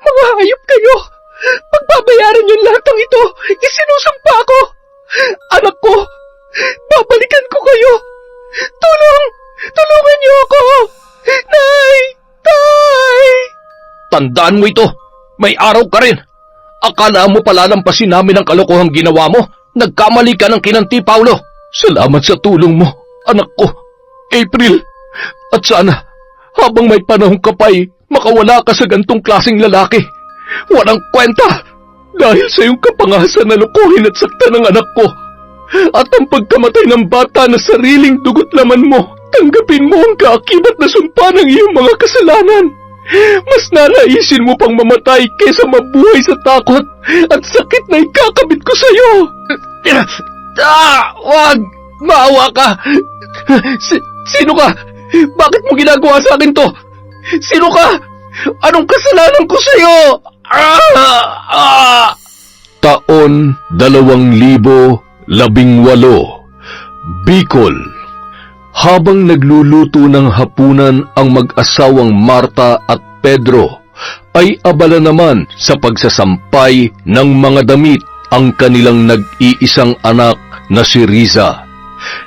Mga hayop kayo! Pagbabayaran niyo lahat ng ito, isinusumpa ko! Anak ko, babalikan ko kayo! Tulungan niyo ako! Nay! Tay! Tandaan mo ito, may araw ka rin. Akala mo palalampasin namin ang kalokohang ginawa mo. Nagkamali ka ng kinanti, Paulo. Salamat sa tulong mo, anak ko, April. At sana, habang may panahon ka pa'y makawala ka sa gantong klaseng lalaki. Walang kwenta, dahil sa iyong kapangasan na lukuhin at saktan ng anak ko. At ang pagkamatay ng bata na sariling dugot laman mo, tanggapin mo ang kaakibat na sumpa ng iyong mga kasalanan. Mas nanaisin mo pang mamatay kaysa mabuhay sa takot at sakit na ikakabit ko sa iyo. Wag! Maawa ka! Sino ka? Bakit mo ginagawa sa akin to? Sino ka? Anong kasalanan ko sa iyo? Taon 2018, Bicol. Habang nagluluto ng hapunan ang mag-asawang Marta at Pedro, ay abala naman sa pagsasampay ng mga damit ang kanilang nag-iisang anak na si Riza.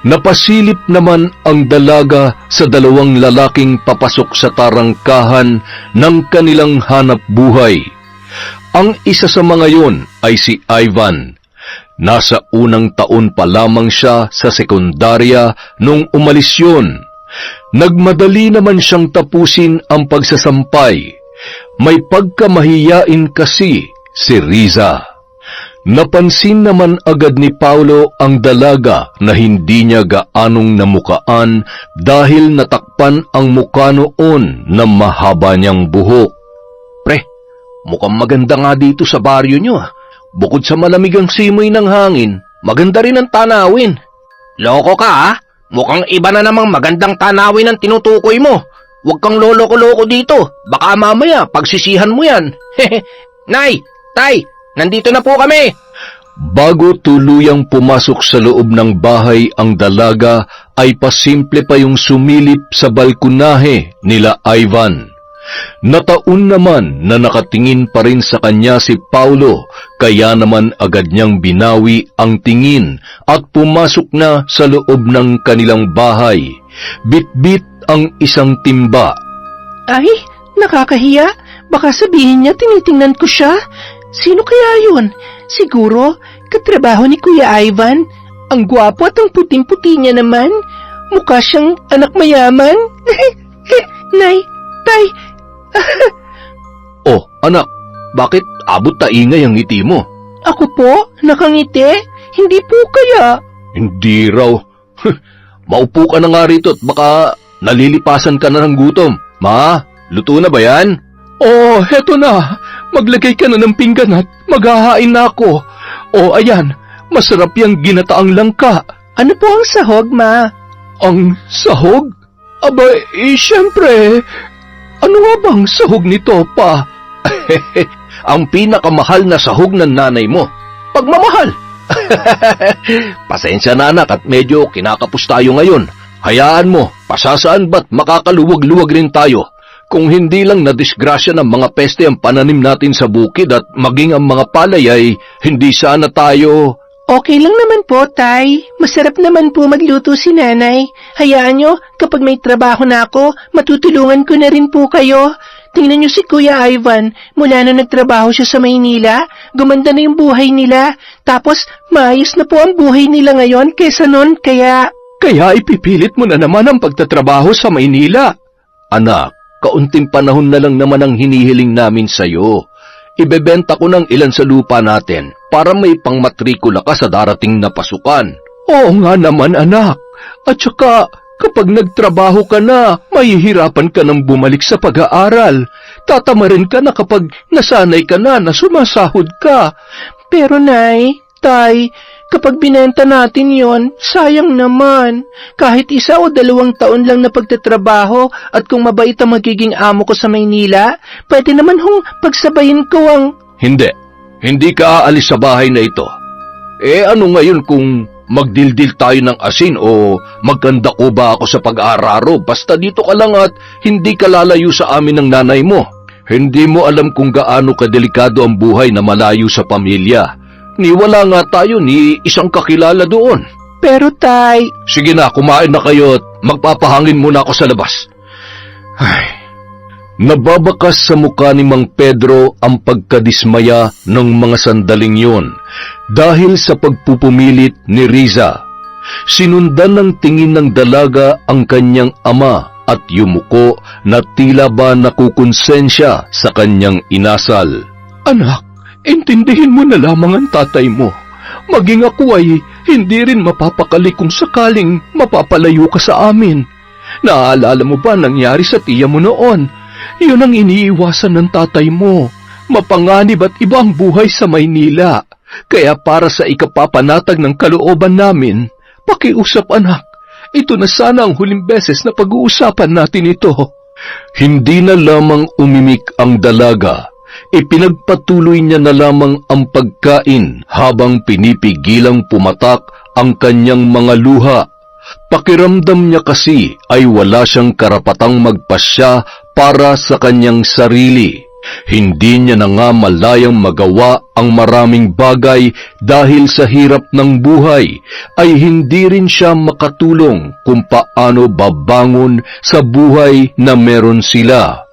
Napasilip naman ang dalaga sa dalawang lalaking papasok sa tarangkahan ng kanilang hanap buhay. Ang isa sa mga yon ay si Ivan. Nasa unang taon pa lamang siya sa sekundarya nung umalis yun. Nagmadali naman siyang tapusin ang pagsasampay. May pagkamahiyain kasi si Riza. Napansin naman agad ni Paulo ang dalaga na hindi niya gaanong namukaan dahil natakpan ang mukha noon na mahaba niyang buhok. Pre, mukhang maganda nga dito sa baryo niyo. Bukod sa malamig ang simoy ng hangin, maganda rin ang tanawin. Loko ka ha? Mukhang iba na namang magandang tanawin ang tinutukoy mo. Huwag kang loloko-loko dito. Baka mamaya pagsisihan mo yan. Nay, Tay, nandito na po kami. Bago tuluyang pumasok sa loob ng bahay ang dalaga, ay pasimple pa yung sumilip sa balkonahe nila Ivan. Nataon naman na nakatingin pa rin sa kanya si Paulo, kaya naman agad niyang binawi ang tingin at pumasok na sa loob ng kanilang bahay. Bit-bit ang isang timba. Ay, nakakahiya. Baka sabihin niya tinitingnan ko siya. Sino kaya yun? Siguro, katrabaho ni Kuya Ivan. Ang gwapo at ang puting-puti niya naman. Mukha siyang anak mayaman. Nay, Tay. Oh, anak, bakit abot taingay ang ngiti mo? Ako po? Nakangiti? Hindi po kaya. Hindi raw. Maupo ka na nga rito at baka nalilipasan ka na ng gutom. Ma, luto na ba yan? Oh, heto na. Maglagay ka na ng pinggan at maghahain na ako. Oh, ayan, masarap yung ginataang langka. Ano po ang sahog, Ma? Ang sahog? Aba, syempre. Ano nga bang sahog nito, pa? Ang pinakamahal na sahog ng nanay mo. Pagmamahal. Pasensya na anak at medyo kinakapos tayo ngayon. Hayaan mo, pasasaan ba't makakaluwag-luwag rin tayo. Kung hindi lang nadisgrasya ng mga peste ang pananim natin sa bukid at maging ang mga palay ay hindi sana tayo... Okay lang naman po, Tay. Masarap naman po magluto si Nanay. Hayaan nyo, kapag may trabaho na ako, matutulungan ko na rin po kayo. Tingnan nyo si Kuya Ivan, mula na nagtrabaho siya sa Maynila, gumanda na yung buhay nila. Tapos, maayos na po ang buhay nila ngayon kesa nun, kaya... Kaya ipipilit mo na naman ang pagtatrabaho sa Maynila. Anak, kaunting panahon na lang naman ang hinihiling namin sa'yo. Ibebenta ko ng ilan sa lupa natin para may pangmatrikula ka sa darating na pasukan. Oo nga naman, anak. At saka, kapag nagtrabaho ka na, mahihirapan ka nang bumalik sa pag-aaral. Tatamarin ka na kapag nasanay ka na sumasahod ka. Pero Nay, Tay, kapag binenta natin yon, sayang naman. Kahit 1 o 2 taon lang na pagtatrabaho at kung mabait ang magiging amo ko sa Maynila, pwede naman hong pagsabayin ko ang... Hindi ka aalis sa bahay na ito. Ano ngayon kung magdildil tayo ng asin o magkanda ko ba ako sa pag-aararo? Basta dito ka lang at hindi ka lalayo sa amin ng nanay mo. Hindi mo alam kung gaano kadelikado ang buhay na malayo sa pamilya. Wala nga tayo ni isang kakilala doon. Pero tay, Sige na, kumain na kayo at magpapahangin muna ako sa labas. Ay. Nababakas sa mukha ni Mang Pedro ang pagkadismaya ng mga sandaling yon dahil sa pagpupumilit ni Riza. Sinundan ng tingin ng dalaga ang kanyang ama at yumuko na tila ba nakukonsensya sa kanyang inasal. Anak, intindihin mo na lamang ang tatay mo. Maging ako ay hindi rin mapapakali kung sakaling mapapalayo ka sa amin. Naaalala mo ba nangyari sa tiya mo noon? Yun ang iniiwasan ng tatay mo. Mapanganib at iba ang buhay sa Maynila. Kaya para sa ikapapanatag ng kalooban namin, pakiusap anak. Ito na sana ang huling beses na pag-uusapan natin ito. Hindi na lamang umimik ang dalaga. Ipinagpatuloy niya na lamang ang pagkain habang pinipigilang pumatak ang kanyang mga luha. Pakiramdam niya kasi ay wala siyang karapatang magpasya para sa kanyang sarili. Hindi niya na nga malayang magawa ang maraming bagay dahil sa hirap ng buhay ay hindi rin siya makatulong kung paano babangon sa buhay na meron sila.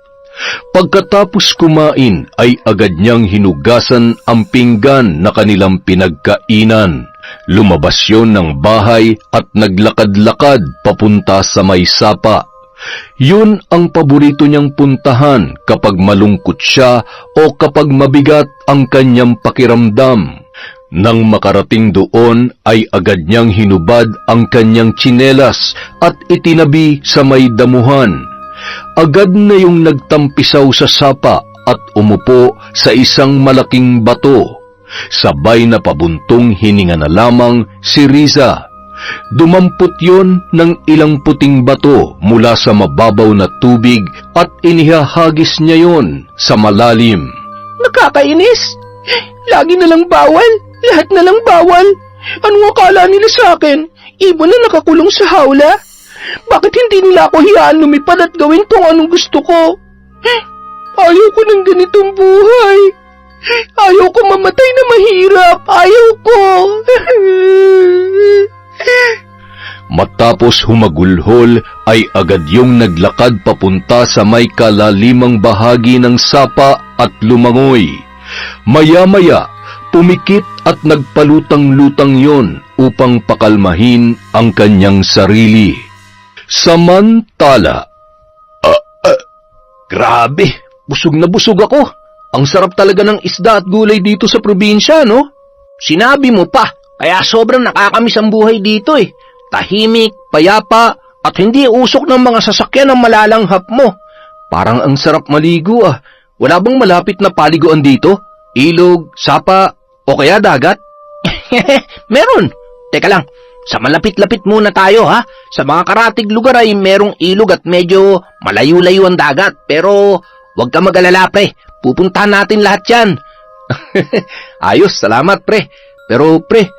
Pagkatapos kumain ay agad niyang hinugasan ang pinggan na kanilang pinagkainan. Lumabas yon ng bahay at naglakad-lakad papunta sa may sapa. Yun ang paborito niyang puntahan kapag malungkot siya o kapag mabigat ang kanyang pakiramdam. Nang makarating doon ay agad niyang hinubad ang kanyang tsinelas at itinabi sa may damuhan. Agad na yung nagtampisaw sa sapa at umupo sa isang malaking bato. Sabay na pabuntong hininga na lamang si Riza. Dumampot yon ng ilang puting bato mula sa mababaw na tubig at inihahagis niya yon sa malalim. nakakainis. Lagi na lang bawal. Lahat na lang bawal. Anong akala nila sa akin? Ibon na nakakulong sa hawla? Bakit hindi nila ako hiyaan lumipad at gawin kung anong gusto ko? Ayaw ko ng ganitong buhay. Ayaw ko mamatay na mahirap. Ayaw ko. Matapos humagulhol ay agad yung naglakad papunta sa may kalalimang bahagi ng sapa at lumangoy. Maya-maya, pumikit at nagpalutang-lutang yon upang pakalmahin ang kanyang sarili. Samantala, grabe, busog na busog ako. Ang sarap talaga ng isda at gulay dito sa probinsya, no? Sinabi mo pa, kaya sobrang nakakamiss ang buhay dito eh. Tahimik, payapa, at hindi usok ng mga sasakyan ang malalanghap mo. Parang ang sarap maligo ah. Wala bang malapit na paliguan dito? Ilog, sapa, o kaya dagat? Meron. Teka lang, sa malapit-lapit muna tayo ha. Sa mga karatig lugar ay merong ilog at medyo malayo-layo ang dagat. Pero huwag ka mag-alala pre, pupuntahan natin lahat yan. Ayos, salamat pre. Pero pre,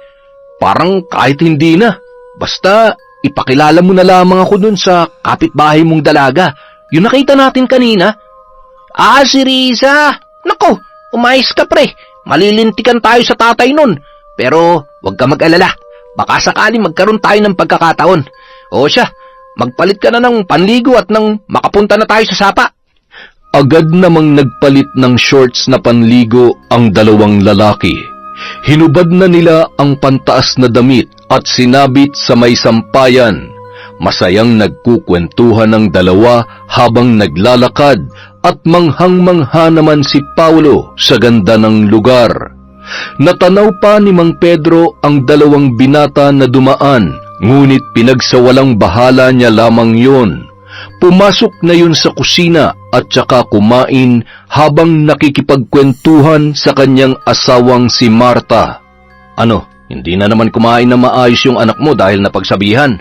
parang kahit hindi na. Basta ipakilala mo na lamang ako dun sa kapitbahay mong dalaga. Yung nakita natin kanina. Ah, si Riza. Nako, umayos ka pre. Malilintikan tayo sa tatay nun. Pero huwag ka mag-alala. Baka sakali magkaroon tayo ng pagkakataon. O siya, magpalit ka na ng panligo at nang makapunta na tayo sa sapa. Agad namang nagpalit ng shorts na panligo ang dalawang lalaki. Hinubad na nila ang pantaas na damit at sinabit sa may sampayan. Masayang nagkukwentuhan ng dalawa habang naglalakad at manghang-mangha naman si Paulo sa ganda ng lugar. Natanaw pa ni Mang Pedro ang dalawang binata na dumaan, ngunit pinagsawalang bahala niya lamang yon. Pumasok na yun sa kusina at saka kumain habang nakikipagkwentuhan sa kanyang asawang si Marta. Ano, hindi na naman kumain na maayos yung anak mo dahil napagsabihan?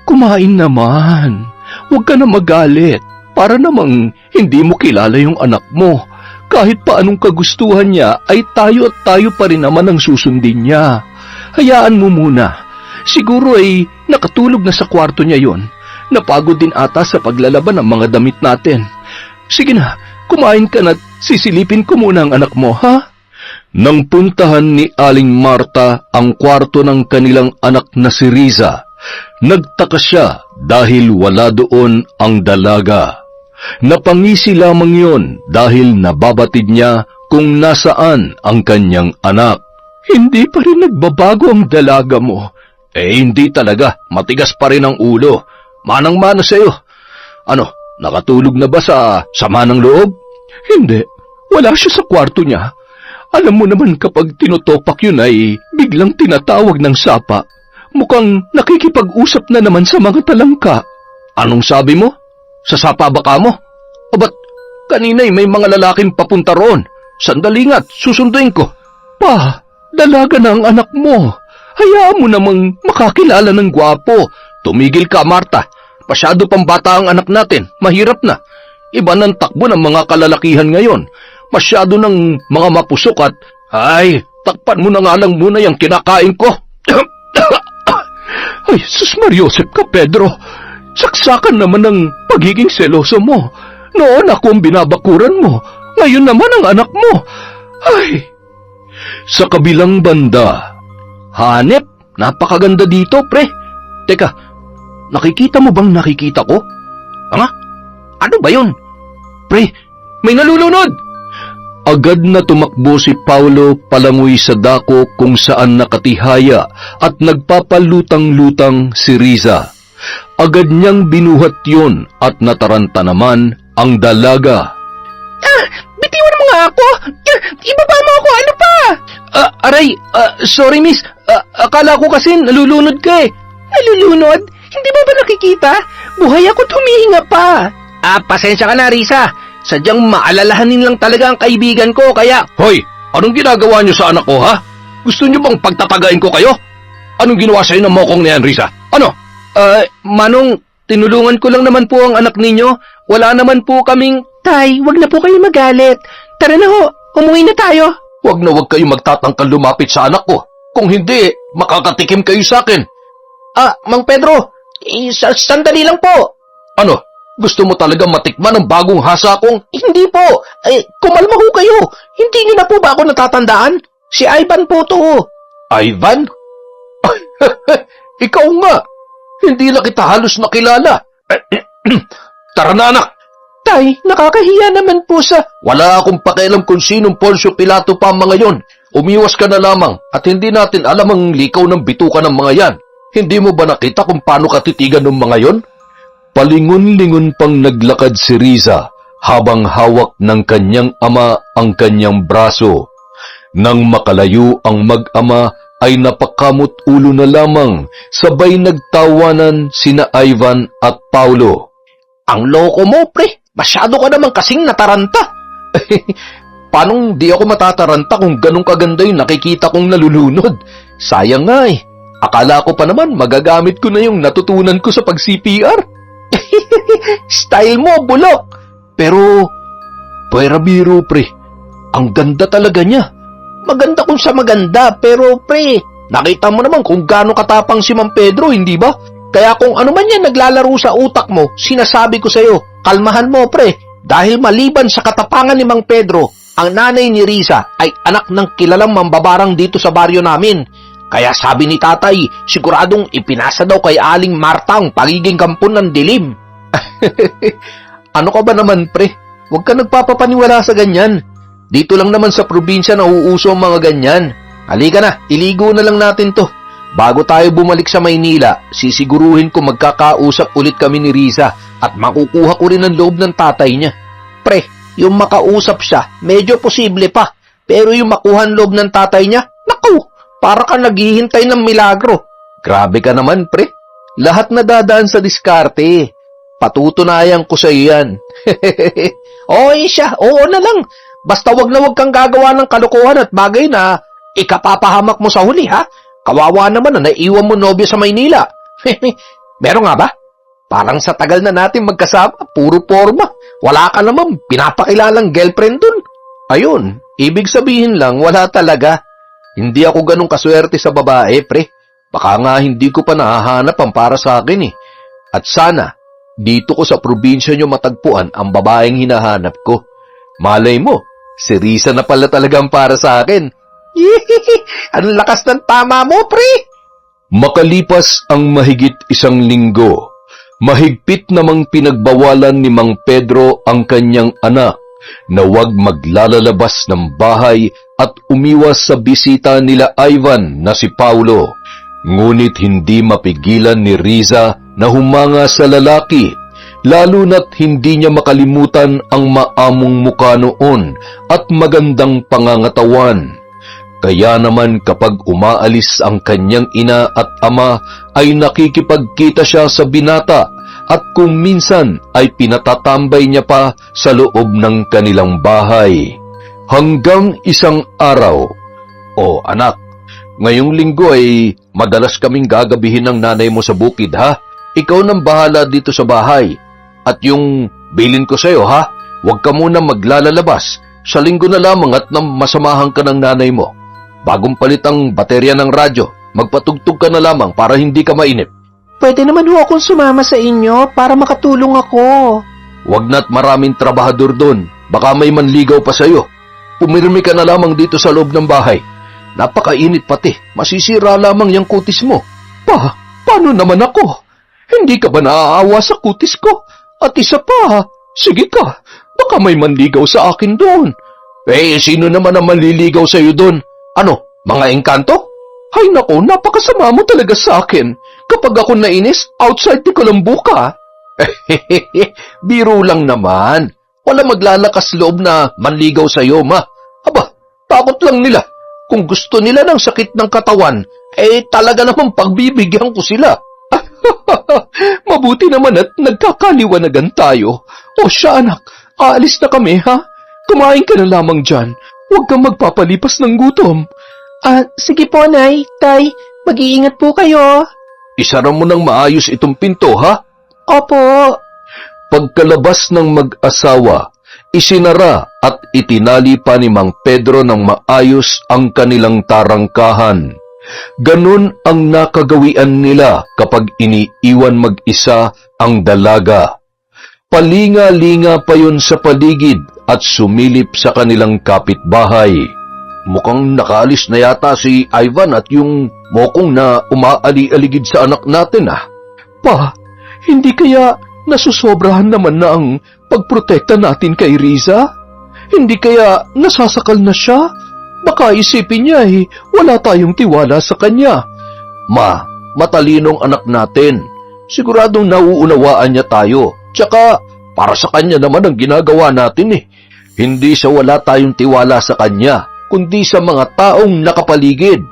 Kumain naman. Huwag ka na magalit. Para namang hindi mo kilala yung anak mo. Kahit pa anong kagustuhan niya ay tayo at tayo pa rin naman ang susundin niya. Hayaan mo muna. Siguro ay nakatulog na sa kwarto niya yon. Napagod din ata sa paglalaban ng mga damit natin. Sige na, kumain ka na't sisilipin ko muna ang anak mo, ha? Nang puntahan ni Aling Marta ang kwarto ng kanilang anak na si Riza, nagtaka siya dahil wala doon ang dalaga. Napangisi lamang yon dahil nababatid niya kung nasaan ang kanyang anak. Hindi pa rin nagbabago ang dalaga mo. Hindi talaga. Matigas pa rin ang ulo. Manang-mana sa'yo. Ano, nakatulog na ba sa sama ng loob? Hindi. Wala siya sa kwarto niya. Alam mo naman kapag tinutopak yun ay biglang tinatawag ng sapa. Mukhang nakikipag-usap na naman sa mga talangka. Anong sabi mo? Sa sapa ba ka mo? O ba't kanina'y may mga lalaking papunta roon? Sandali nga't susunduin ko. Pa, dalaga na ang anak mo. Hayaan mo namang makakilala ng gwapo. Tumigil ka, Marta. Masyado pang bata ang anak natin. Mahirap na. Iba ng takbo ng mga kalalakihan ngayon. Masyado ng mga mapusok at... Ay, takpan mo na nga lang muna yung kinakain ko. Ay, sus Mariosep ka, Pedro. Saksakan naman ang pagiging seloso mo. Noon ako ang binabakuran mo. Ngayon naman ang anak mo. Ay... Sa kabilang banda, hanep, napakaganda dito, pre. Teka, nakikita mo bang nakikita ko? Nga? Ano ba yun? Pre, may nalulunod! Agad na tumakbo si Paulo palangoy sa dako kung saan nakatihaya at nagpapalutang-lutang si Riza. Agad niyang binuhat yon at nataranta naman ang dalaga. Bitiwan mo nga ako! Ibaba mo ako! Ano pa? Aray, sorry miss. Akala ko kasi nalulunod ka eh. Nalulunod? Hindi mo ba nakikita? Buhay ako't humihinga pa. Pasensya ka na, Risa. Sadyang maalalahanin lang talaga ang kaibigan ko, kaya... Hoy, anong ginagawa niyo sa anak ko, ha? Gusto niyo bang pagtatagain ko kayo? Anong ginawa sa'yo ng mokong na yan, Risa? Ano? Manong, tinulungan ko lang naman po ang anak ninyo. Wala naman po kaming... Tay, wag na po kayo magalit. Tara na ho, umuwi na tayo. Wag na wag kayo magtatangkal lumapit sa anak ko. Kung hindi, makakatikim kayo sa akin. Mang Pedro, sandali lang po. Ano? Gusto mo talaga matikman ang bagong hasa kong... Hindi po. Kumalma ho kayo. Hindi niyo na po ba ako natatandaan? Si Ivan po to. Ivan? Ikaw nga. Hindi na kita halos nakilala. Tara na, anak. Tay, nakakahiya naman po sa... Wala akong pakialam kung sinong Poncio Pilato pa ang mga yon. Umiwas ka na lamang at hindi natin alam ang likaw ng bituka ng mga yan. Hindi mo ba nakita kung paano katitigan ng mga yon? Palingon-lingon pang naglakad si Riza habang hawak ng kanyang ama ang kanyang braso. Nang makalayo ang mag-ama ay napakamot ulo na lamang, sabay nagtawanan sina Ivan at Paulo. Ang loko mo, pre. Masyado ka naman kasing nataranta. Paanong di ako matataranta kung ganong kaganda yung nakikita kong nalulunod? Sayang nga eh. Akala ko pa naman magagamit ko na yung natutunan ko sa pag-CPR. Style mo, bulok. Pero, pwera biro pre. Ang ganda talaga niya. Maganda kung sa maganda, pero pre, nakita mo naman kung gaano katapang si Mang Pedro, hindi ba? Kaya kung ano man yan naglalaro sa utak mo, sinasabi ko sa'yo, kalmahan mo pre, dahil maliban sa katapangan ni Mang Pedro, ang nanay ni Riza ay anak ng kilalang mambabarang dito sa baryo namin. Kaya sabi ni tatay, siguradong ipinasa daw kay Aling Marta ang pagiging kampon ng dilim. Ano ka ba naman pre? Huwag ka nagpapapaniwala sa ganyan. Dito lang naman sa probinsya na uuso ang mga ganyan. Halika na, iligo na lang natin to. Bago tayo bumalik sa Maynila, sisiguruhin ko magkakausap ulit kami ni Riza at makukuha ko rin ang loob ng tatay niya. Pre, yung makausap siya, medyo posible pa. Pero yung makuha ang loob ng tatay niya, naku, para ka naghihintay ng milagro. Grabe ka naman, pre. Lahat na dadaan sa diskarte. Patutunayan ko sa iyo yan. Oy siya, oo na lang. Basta wag na wag kang gagawa ng kalokohan at bagay na ikapapahamak mo sa huli, ha? Kawawa naman na naiwan mo nobya sa Maynila. Meron nga ba? Parang sa tagal na natin magkasama, puro forma. Wala ka naman, pinapakilalang girlfriend dun. Ayun, ibig sabihin lang, wala talaga. Hindi ako ganun kaswerte sa babae, pre. Baka nga hindi ko pa nahahanap ang para sa akin eh. At sana, dito ko sa probinsya nyo matagpuan ang babaeng hinahanap ko. Malay mo, si Riza na pala talagang para sa akin. Ang lakas ng tama mo, pre! Makalipas ang mahigit isang linggo, mahigpit namang pinagbawalan ni Mang Pedro ang kanyang anak na huwag maglalalabas ng bahay at umiwas sa bisita nila Ivan na si Paulo. Ngunit hindi mapigilan ni Riza na humanga sa lalaki, lalo na't hindi niya makalimutan ang maamong mukha noon at magandang pangangatawan. Kaya naman kapag umaalis ang kanyang ina at ama ay nakikipagkita siya sa binata at kung minsan ay pinatatambay niya pa sa loob ng kanilang bahay. Hanggang isang araw, "O anak, ngayong linggo ay madalas kaming gagabihin ng nanay mo sa bukid ha? Ikaw nang bahala dito sa bahay. At yung bilin ko sa'yo ha, huwag ka muna maglalalabas. Sa linggo na lamang at nang masamahan ka ng nanay mo. Bagong palit ang baterya ng radyo, magpatugtog ka na lamang para hindi ka mainip." Pwede naman ho akong sumama sa inyo para makatulong ako. Huwag na't maraming trabahador doon, baka may manligaw pa sa'yo. Pumirmi ka na lamang dito sa loob ng bahay. Napakainit pati, masisira lamang yung kutis mo. Paano naman ako? Hindi ka ba naaawa sa kutis ko? At isa pa, sige ka, baka may manligaw sa akin doon. Sino naman ang manliligaw sa'yo doon? Ano, mga engkanto? Ay nako, napakasama mo talaga sa akin. Kapag ako nainis, outside ko lang buka. Biro lang naman. Wala maglalakas loob na manligaw sa'yo, ma. Aba, takot lang nila. Kung gusto nila ng sakit ng katawan, talaga namang pagbibigyan ko sila. Mabuti naman at nagkakaliwanagan tayo. O siya anak, aalis na kami ha? Kumain ka na lamang dyan. Huwag kang magpapalipas ng gutom. Sige po, Nay, Tay, mag-iingat po kayo. Isara mo ng maayos itong pinto, ha? Opo. Pagkalabas ng mag-asawa, isinara at itinali pa ni Mang Pedro ng maayos ang kanilang tarangkahan. Ganun ang nakagawian nila kapag iniiwan mag-isa ang dalaga. Palinga-linga pa yun sa paligid at sumilip sa kanilang kapitbahay. Mukhang nakaalis na yata si Ivan at yung mokong na umaali-aligid sa anak natin ah. Pa, hindi kaya nasusobrahan naman na ang pagprotekta natin kay Riza? Hindi kaya nasasakal na siya? Baka isipin niya wala tayong tiwala sa kanya. Ma, matalinong anak natin. Siguradong nauunawaan niya tayo. Tsaka, para sa kanya naman ang ginagawa natin Hindi sa wala tayong tiwala sa kanya, kundi sa mga taong nakapaligid.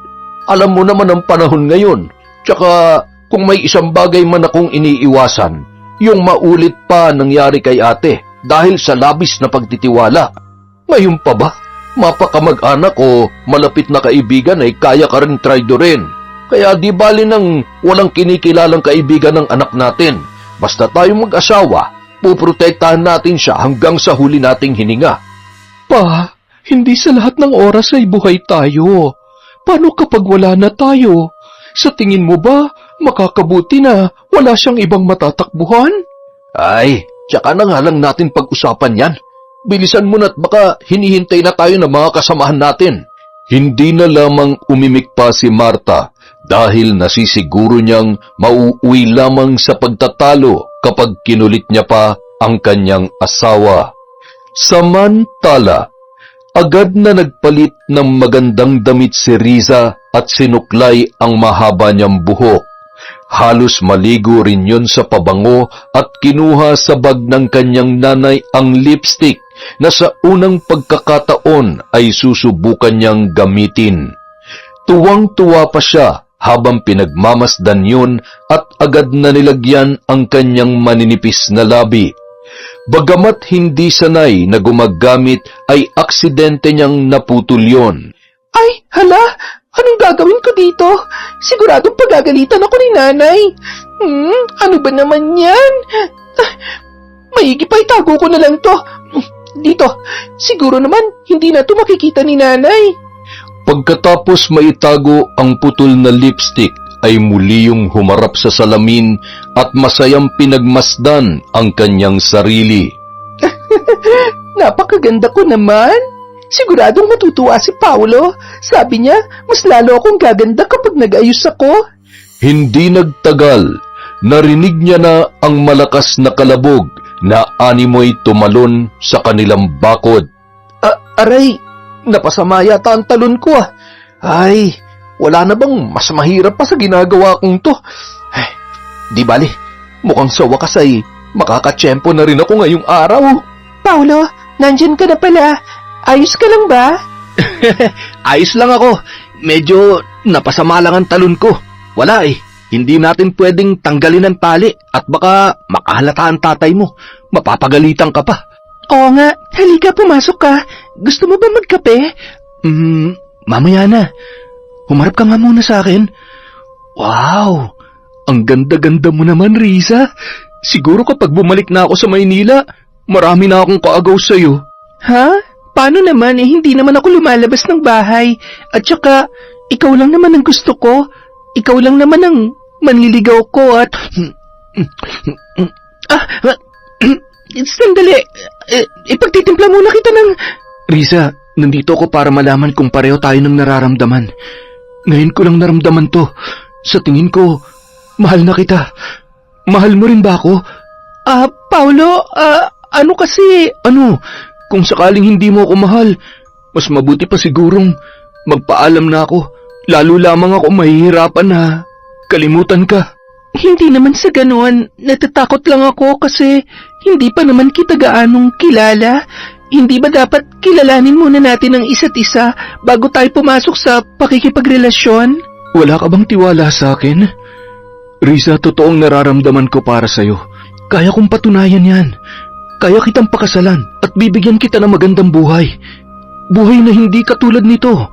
Alam mo naman ang panahon ngayon. Tsaka, kung may isang bagay man akong iniiwasan, yung maulit pa nangyari kay ate dahil sa labis na pagtitiwala. Ngayon pa ba, mapakamag-anak o malapit na kaibigan ay kaya ka rin traidorin. Kaya di bali nang walang kinikilalang kaibigan ng anak natin. Basta tayong mag-asawa, puprotektahan natin siya hanggang sa huli nating hininga. Pa, hindi sa lahat ng oras ay buhay tayo. Paano kapag wala na tayo? Sa tingin mo ba, makakabuti na wala siyang ibang matatakbuhan? Ay, tsaka na nga lang natin pag-usapan yan. Bilisan mo na't baka hinihintay na tayo ng mga kasamahan natin. Hindi na lamang umimik pa si Marta dahil nasisiguro niyang mauuwi lamang sa pagtatalo kapag kinulit niya pa ang kanyang asawa. Samantala, agad na nagpalit ng magandang damit si Riza at sinuklay ang mahaba niyang buhok. Halos maligo rin yun sa pabango at kinuha sa bag ng kanyang nanay ang lipstick na sa unang pagkakataon ay susubukan niyang gamitin. Tuwang-tuwa pa siya habang pinagmamasdan yun at agad na nilagyan ang kanyang maninipis na labi. Bagamat hindi sanay na gumagamit ay aksidente niyang naputol yun. Ay, hala! Anong gagawin ko dito? Siguradong pagagalitan ako ni nanay. Ano ba naman yan? Maigi pa itago ko na lang to. Dito, siguro naman hindi na to makikita ni nanay. Pagkatapos maitago ang putol na lipstick, ay muli yung humarap sa salamin at masayang pinagmasdan ang kanyang sarili. Napakaganda ko naman. Siguradong matutuwa si Paolo. Sabi niya, mas lalo akong gaganda kapag nag-ayos ako. Hindi nagtagal, narinig niya na ang malakas na kalabog na animoy tumalon sa kanilang bakod. Aray, napasama yata ang talon ko ah. Ay, wala na bang mas mahirap pa sa ginagawa kong to? Ay, di bali, mukhang sa wakas ay makakatsyempo na rin ako ngayong araw. Paolo, nandyan ka na pala. Ayos ka lang ba? Ayos lang ako. Medyo napasama lang ang talon ko. Wala eh. Hindi natin pwedeng tanggalin ang tali at baka makahalata ang tatay mo. Mapapagalitan ka pa. Oo nga. Halika, pumasok ka. Gusto mo ba magkape? Mamaya na. Humarap ka nga muna sa akin. Wow! Ang ganda-ganda mo naman, Riza. Siguro kapag bumalik na ako sa Maynila, marami na akong kaagaw sa'yo. Ha? Paano naman eh, hindi naman ako lumalabas ng bahay. At saka, ikaw lang naman ang gusto ko. Ikaw lang naman ang manliligaw ko at... Sandali. Ipagtitimpla muna kita ng... Riza, nandito ako para malaman kung pareho tayo ng nararamdaman. Ngayon ko lang naramdaman to. Sa tingin ko, mahal na kita. Mahal mo rin ba ako? Paolo, ano kasi... Ano? Kung sakaling hindi mo ako mahal, mas mabuti pa sigurong magpaalam na ako. Lalo lamang ako mahihirapan na kalimutan ka. Hindi naman sa ganoon. Natatakot lang ako kasi hindi pa naman kita gaanong kilala. Hindi ba dapat kilalanin muna natin ang isa't isa bago tayo pumasok sa pakikipagrelasyon? Wala ka bang tiwala sa akin? Riza, totoong nararamdaman ko para sa'yo. Kaya kong patunayan yan. Kaya kitang pakasalan at bibigyan kita ng magandang buhay. Buhay na hindi katulad nito.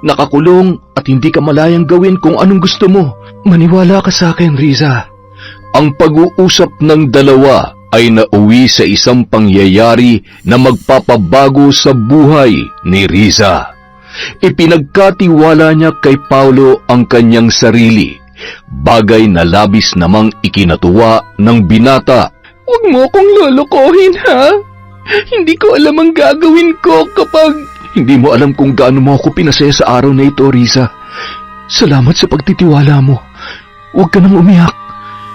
Nakakulong at hindi ka malayang gawin kung anong gusto mo. Maniwala ka sa akin, Riza. Ang pag-uusap ng dalawa ay nauwi sa isang pangyayari na magpapabago sa buhay ni Riza. Ipinagkatiwala niya kay Paolo ang kanyang sarili, bagay na labis namang ikinatuwa ng binata. Huwag mo akong lolokohin, ha? Hindi ko alam ang gagawin ko kapag... Hindi mo alam kung gaano mo ako pinasaya sa araw na ito, Riza. Salamat sa pagtitiwala mo. Huwag ka nang umiyak.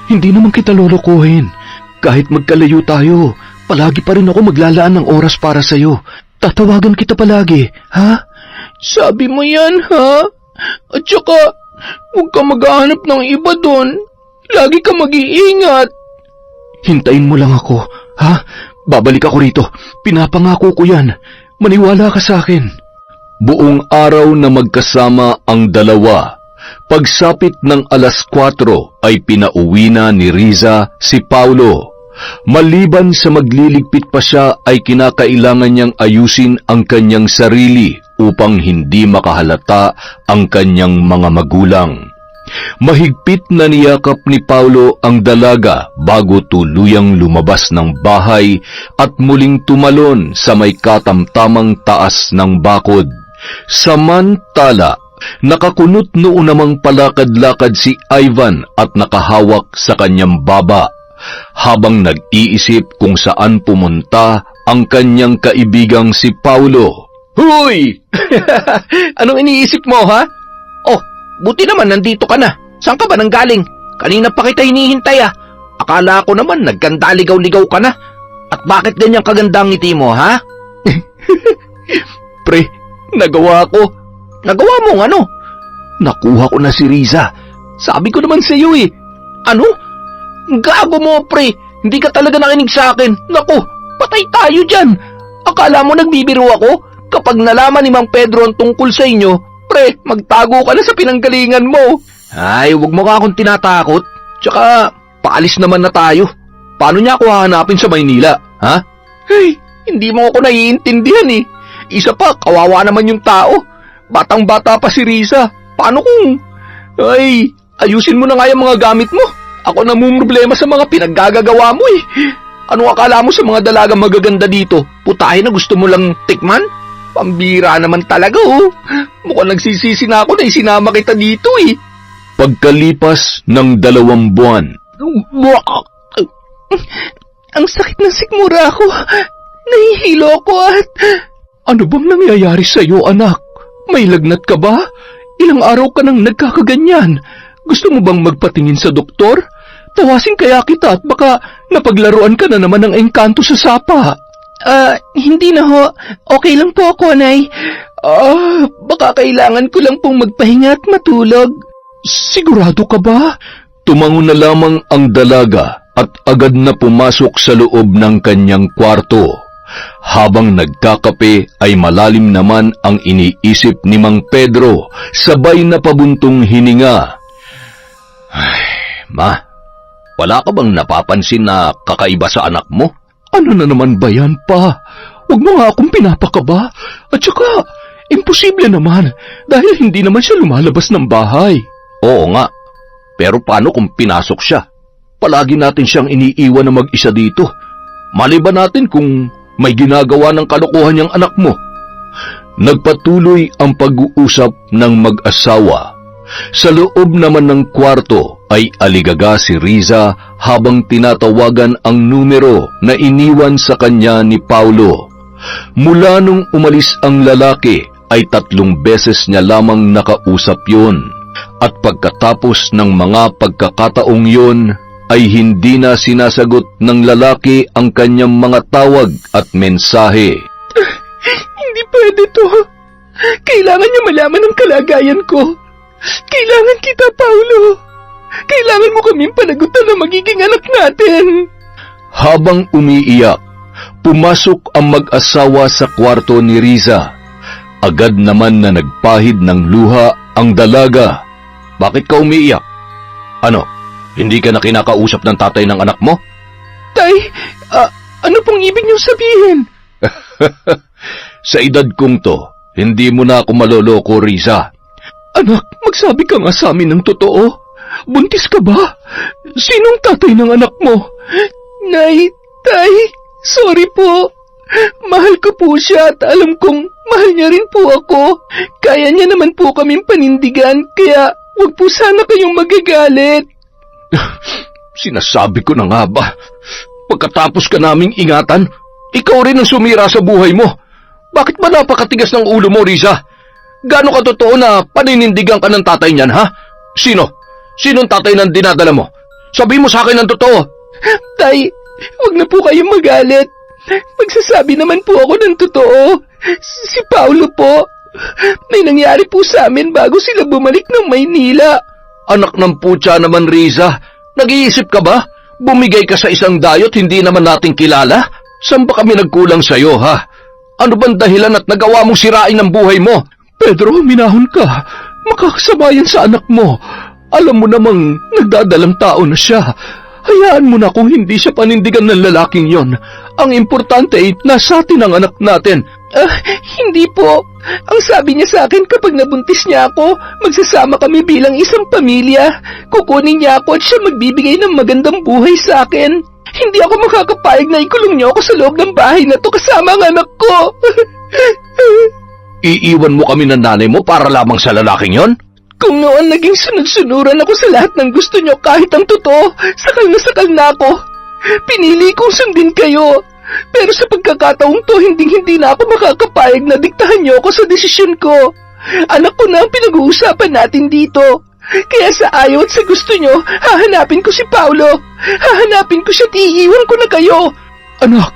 Hindi naman kita lolokohin. Kahit magkalayo tayo, palagi pa rin ako maglalaan ng oras para sa'yo. Tatawagan kita palagi, ha? Sabi mo yan, ha? At saka, huwag ka maghahanap ng iba doon. Lagi ka mag-iingat. Hintayin mo lang ako, ha? Babalik ako rito. Pinapangako ko yan. Maniwala ka sa akin. Buong araw na magkasama ang dalawa. Pagsapit ng 4:00 ay pinauwi na ni Riza si Paolo. Maliban sa magliligpit pa siya ay kinakailangan niyang ayusin ang kanyang sarili upang hindi makahalata ang kanyang mga magulang. Mahigpit na niyakap ni Paolo ang dalaga bago tuluyang lumabas ng bahay at muling tumalon sa may katamtamang taas ng bakod. Samantala, nakakunot noon namang palakad-lakad si Ivan at nakahawak sa kanyang baba, habang nag-iisip kung saan pumunta ang kanyang kaibigang si Paolo. Huy! Anong iniisip mo, ha? Oh, buti naman nandito ka na. Saan ka ba nanggaling? Kanina pa kita hinihintay ah. Akala ko naman nagkandaligaw-ligaw ka na. At bakit ganyan kaganda ang ngiti mo, ha? Pre, nagawa ko. Nagawa mong ano? Nakuha ko na si Riza. Sabi ko naman sa iyo eh. Ano? Gago mo, pre. Hindi ka talaga nakinig sa akin. Naku, patay tayo dyan. Akala mo nagbibiro ako? Kapag nalaman ni Mang Pedro ang tungkol sa inyo, pre, magtago ka na sa pinanggalingan mo. Ay, wag mo ka akong tinatakot. Tsaka, paalis naman na tayo. Paano niya ako hahanapin sa Maynila, ha? Ay, hindi mo ako naiintindihan eh. Isa pa, kawawa naman yung tao. Batang-bata pa si Riza. Paano kung... Ay, ayusin mo na nga yung mga gamit mo. Ako namumroblema sa mga pinaggagawa mo eh. Ano akala mo sa mga dalagang magaganda dito? Putahe na gusto mo lang tikman? Pambira naman talaga oh. Mukhang nagsisisi na ako na isinama kita dito eh. Pagkalipas ng 2 buwan. Ang sakit ng sikmura ko. nahihilo ko at... Ano bang nangyayari sa'yo, anak? May lagnat ka ba? Ilang araw ka nang nagkakaganyan. Gusto mo bang magpatingin sa doktor? Tawasin kaya kita at baka napaglaruan ka na naman ng engkanto sa sapa. Hindi na ho. Okay lang po ako, Nay. Baka kailangan ko lang pong magpahinga at matulog. Sigurado ka ba? Tumango na lamang ang dalaga at agad na pumasok sa loob ng kanyang kwarto. Habang nagkakape ay malalim naman ang iniisip ni Mang Pedro, sabay na pabuntong hininga. Ay, Ma, wala ka bang napapansin na kakaiba sa anak mo? Ano na naman ba yan, Pa? Huwag mo nga akong pinapakaba. At saka, imposible naman dahil hindi naman siya lumalabas ng bahay. Oo nga, pero paano kung pinasok siya? Palagi natin siyang iniiwan na mag-isa dito. Maliban natin kung may ginagawa ng kalokohan niyang anak mo. Nagpatuloy ang pag-uusap ng mag-asawa. Sa loob naman ng kwarto ay aligaga si Riza habang tinatawagan ang numero na iniwan sa kanya ni Paulo. Mula nung umalis ang lalaki ay 3 beses niya lamang nakausap yun. At pagkatapos ng mga pagkakataong yun, ay hindi na sinasagot ng lalaki ang kanyang mga tawag at mensahe. Hindi pwede to. Kailangan niya malaman ang kalagayan ko. Kailangan kita, Paulo. Kailangan mo kaming panagutan na magiging anak natin. Habang umiiyak, pumasok ang mag-asawa sa kwarto ni Riza. Agad naman na nagpahid ng luha ang dalaga. Bakit ka umiiyak? Ano? Hindi ka na kinakausap ng tatay ng anak mo? Tay, ano pong ibig niyong sabihin? Sa edad kong to, hindi mo na ako maloloko, Riza. Anak, magsabi ka nga sa amin ng totoo. Buntis ka ba? Sinong tatay ng anak mo? Nay, Tay, sorry po. Mahal ko po siya at alam kong mahal niya rin po ako. Kaya niya naman po kaming panindigan, kaya huwag po sana kayong magagalit. Sinasabi ko na nga ba, pagkatapos ka naming ingatan, ikaw rin ang sumira sa buhay mo. Bakit ba napakatigas ng ulo mo, Riza? Gaano ka totoo na paninindigan ka ng tatay niyan, ha? Sino? Sinong tatay ng dinadala mo? Sabi mo sa akin ng totoo. Tay, huwag na po kayong magalit. Magsasabi naman po ako ng totoo. Si Paulo po. May nangyari po sa amin bago sila bumalik ng Maynila. Anak ng putya naman, Riza. Nag-iisip ka ba? Bumigay ka sa isang dayot hindi naman nating kilala? Saan ba kami nagkulang sa'yo, ha? Ano bang dahilan at nagawa mong sirain ang buhay mo? Pedro, minahon ka. Makakasama yan sa anak mo. Alam mo namang nagdadalang tao na siya. Hayaan mo na kung hindi siya panindigan ng lalaking yon. Ang importante ay nasa atin ang anak natin. Hindi po. Ang sabi niya sa akin kapag nabuntis niya ako, magsasama kami bilang isang pamilya. Kukunin niya ako at siya magbibigay ng magandang buhay sa akin. Hindi ako makakapayag na ikulong niyo ako sa loob ng bahay na to kasama ang anak ko. Iiwan mo kami ng nanay mo para lamang sa lalaking yon? Kung noon naging sunod-sunuran ako sa lahat ng gusto niyo kahit ang totoo, sakal na ako. Pinili kong sundin kayo. Pero sa pagkakataong to, hindi na ako makakapayag na diktahan niyo ako sa desisyon ko. Anak ko na ang pinag-uusapan natin dito. Kaya sa ayaw at sa gusto niyo, hahanapin ko si Paulo. Hahanapin ko siya at iiwan ko na kayo. Anak,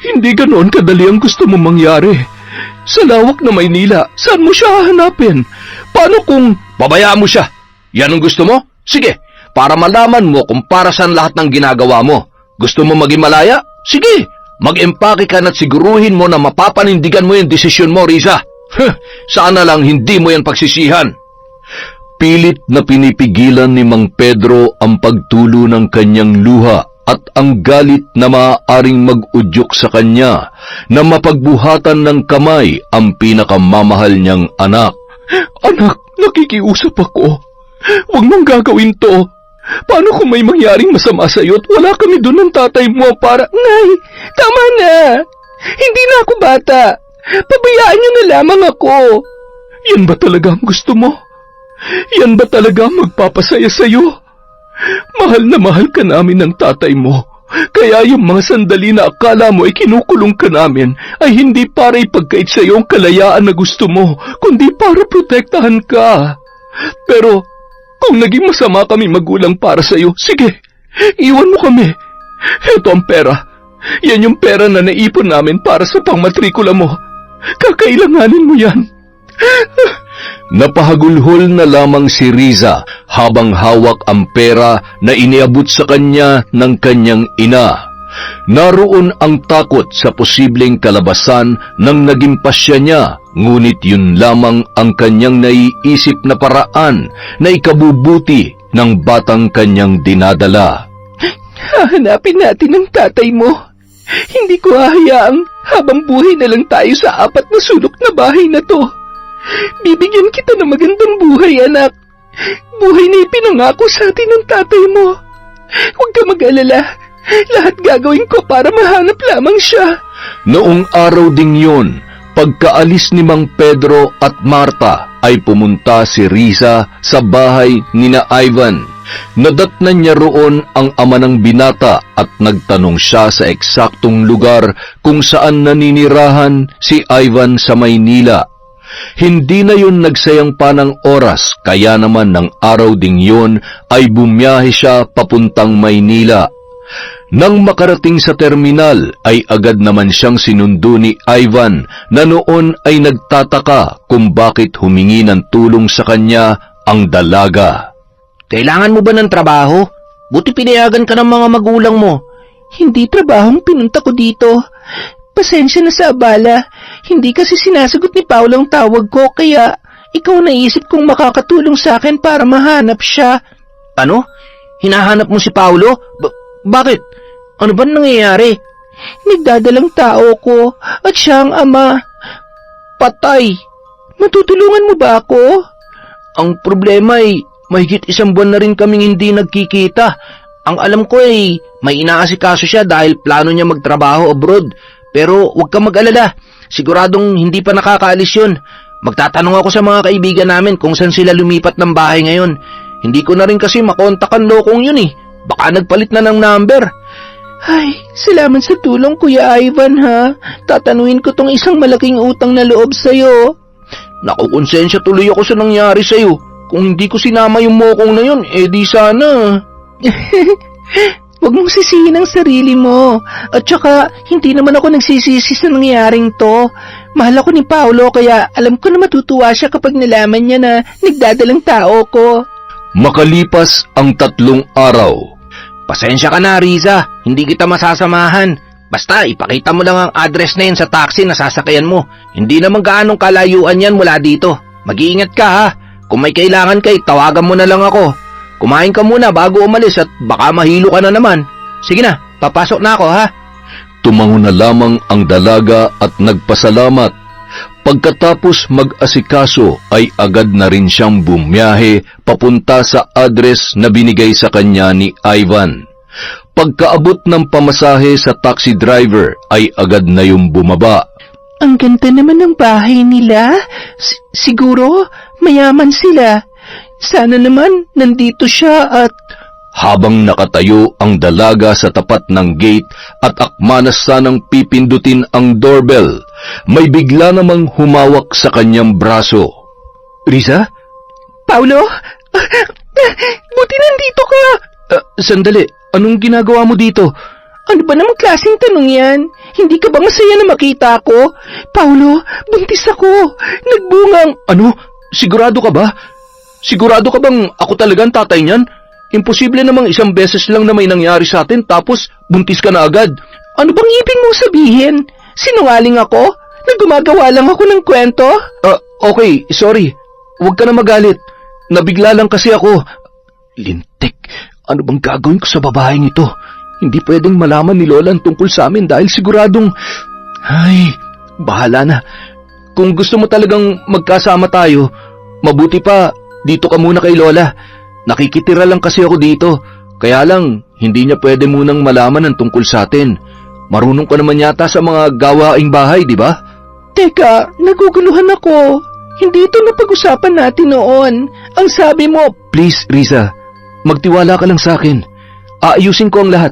hindi ganoon kadali ang gusto mong mangyari. Sa lawak na Maynila, saan mo siya hahanapin? Paano kung pabayaan mo siya? Yan ang gusto mo? Sige, para malaman mo kung para saan lahat ng ginagawa mo. Gusto mo maging malaya? Sige, mag-empake ka na't siguruhin mo na mapapanindigan mo yung desisyon mo, Riza. Sana lang hindi mo yan pagsisihan. Pilit na pinipigilan ni Mang Pedro ang pagtulo ng kanyang luha at ang galit na maaaring mag-udyok sa kanya na mapagbuhatan ng kamay ang pinakamamahal niyang anak. Anak, nakikiusap ako. Huwag mong gagawin to. Paano kung may mangyaring masama sa'yo at wala kami doon ng tatay mo para... Nay, tama na. Hindi na ako bata. Pabayaan niyo na lamang ako. Yan ba talaga ang gusto mo? Yan ba talaga ang magpapasaya sa'yo? Mahal na mahal ka namin ng tatay mo. Kaya yung mga sandali na akala mo ay kinukulong ka namin ay hindi para ipagkait sa iyo ang kalayaan na gusto mo, kundi para protektahan ka. Pero kung naging masama kami magulang para sa iyo, sige, iwan mo kami. Ito ang pera. Yan yung pera na naipon namin para sa pangmatrikula mo. Kakailanganin mo yan. Napahagulhol na lamang si Riza habang hawak ang pera na iniabot sa kanya ng kanyang ina. Naroon ang takot sa posibleng kalabasan ng naging pasya niya, ngunit yun lamang ang kanyang naiisip na paraan na ikabubuti ng batang kanyang dinadala. Hahanapin natin ang tatay mo. Hindi ko hahayaang habang buhay na lang tayo sa 4 na sulok na bahay na to. Bibigyan kita ng magandang buhay, anak. Buhay na ipinangako sa atin ng tatay mo. Huwag ka mag-alala. Lahat gagawin ko para mahanap lamang siya. Noong araw ding yun, pagkaalis ni Mang Pedro at Marta ay pumunta si Riza sa bahay nina Ivan. Nadatnan niya roon ang ama ng binata at nagtanong siya sa eksaktong lugar kung saan naninirahan si Ivan sa Maynila. Hindi na yun nagsayang pa ng oras, kaya naman ng araw ding yun ay bumiyahe siya papuntang Maynila. Nang makarating sa terminal ay agad naman siyang sinundo ni Ivan na noon ay nagtataka kung bakit humingi ng tulong sa kanya ang dalaga. Kailangan mo ba ng trabaho? Buti pinayagan ka ng mga magulang mo. Hindi trabahong pinunta ko dito. Pasensya na sa abala. Hindi kasi sinasagot ni Paolo ang tawag ko, kaya ikaw naisip kong makakatulong sa akin para mahanap siya. Ano? Hinahanap mo si Paolo? Bakit? Ano ba nangyayari? Nagdadalang tao ko at siya ang ama. Patay. Matutulungan mo ba ako? Ang problema ay mahigit 1 buwan na rin kaming hindi nagkikita. Ang alam ko ay may inaasikaso siya dahil plano niya magtrabaho abroad. Pero huwag kang mag-alala, siguradong hindi pa nakakaalis yun. Magtatanong ako sa mga kaibigan namin kung saan sila lumipat ng bahay ngayon. Hindi ko na rin kasi makontak ang lokong yun eh. Baka nagpalit na ng number. Ay, salamat sa tulong, Kuya Ivan, ha? Tatanuin ko tong isang malaking utang na loob sa'yo. Nakukonsensya tuloy ako sa nangyari sa'yo. Kung hindi ko sinama yung mokong na yun, di sana. Huwag mong sisihin ang sarili mo. At saka, hindi naman ako nagsisisi sa nangyaring to. Mahal ako ni Paolo, kaya alam ko na matutuwa siya kapag nalaman niya na nagdadalang tao ko. Makalipas ang 3 araw. Pasensya ka na, Riza. Hindi kita masasamahan. Basta, ipakita mo lang ang address na yun sa taxi na sasakyan mo. Hindi naman gaanong kalayuan yan mula dito. Mag-iingat ka, ha? Kung may kailangan kay, tawagan mo na lang ako. Kumain ka muna bago umalis at baka mahilo ka na naman. Sige na, papasok na ako, ha? Tumango na lamang ang dalaga at nagpasalamat. Pagkatapos mag-asikaso ay agad na rin siyang bumiyahe papunta sa address na binigay sa kanya ni Ivan. Pagkaabot ng pamasahe sa taxi driver ay agad na yung bumaba. Ang ganda naman ng bahay nila. Siguro mayaman sila. Sana naman nandito siya at... Habang nakatayo ang dalaga sa tapat ng gate at akmanas sanang pipindutin ang doorbell, may bigla namang humawak sa kanyang braso. Riza? Paolo? Buti nandito ka! Sandali, anong ginagawa mo dito? Ano ba namang klaseng tanong yan? Hindi ka ba masaya na makita ako? Paolo, buntis ako. Nagbungang... Ano? Sigurado ka ba? Sigurado ka bang ako talaga ang tatay niyan? Imposible namang 1 beses lang na may nangyari sa atin tapos buntis ka na agad. Ano bang ibig mong sabihin? Sinungaling ako? Nagumagawa lang ako ng kwento? Okay, sorry. Huwag ka na magalit. Nabigla lang kasi ako. Lintik, ano bang gagawin ko sa babaeng ito? Hindi pwedeng malaman ni Lola ang tungkol sa amin dahil siguradong... Ay, bahala na. Kung gusto mo talagang magkasama tayo, mabuti pa dito ka muna kay Lola. Nakikitira lang kasi ako dito. Kaya lang, hindi niya pwede munang malaman ang tungkol sa atin. Marunong ka naman yata sa mga gawaing bahay, di ba? Teka, naguguluhan ako. Hindi ito napag-usapan natin noon. Ang sabi mo... Please, Riza, magtiwala ka lang sa akin. Aayusin ko ang lahat.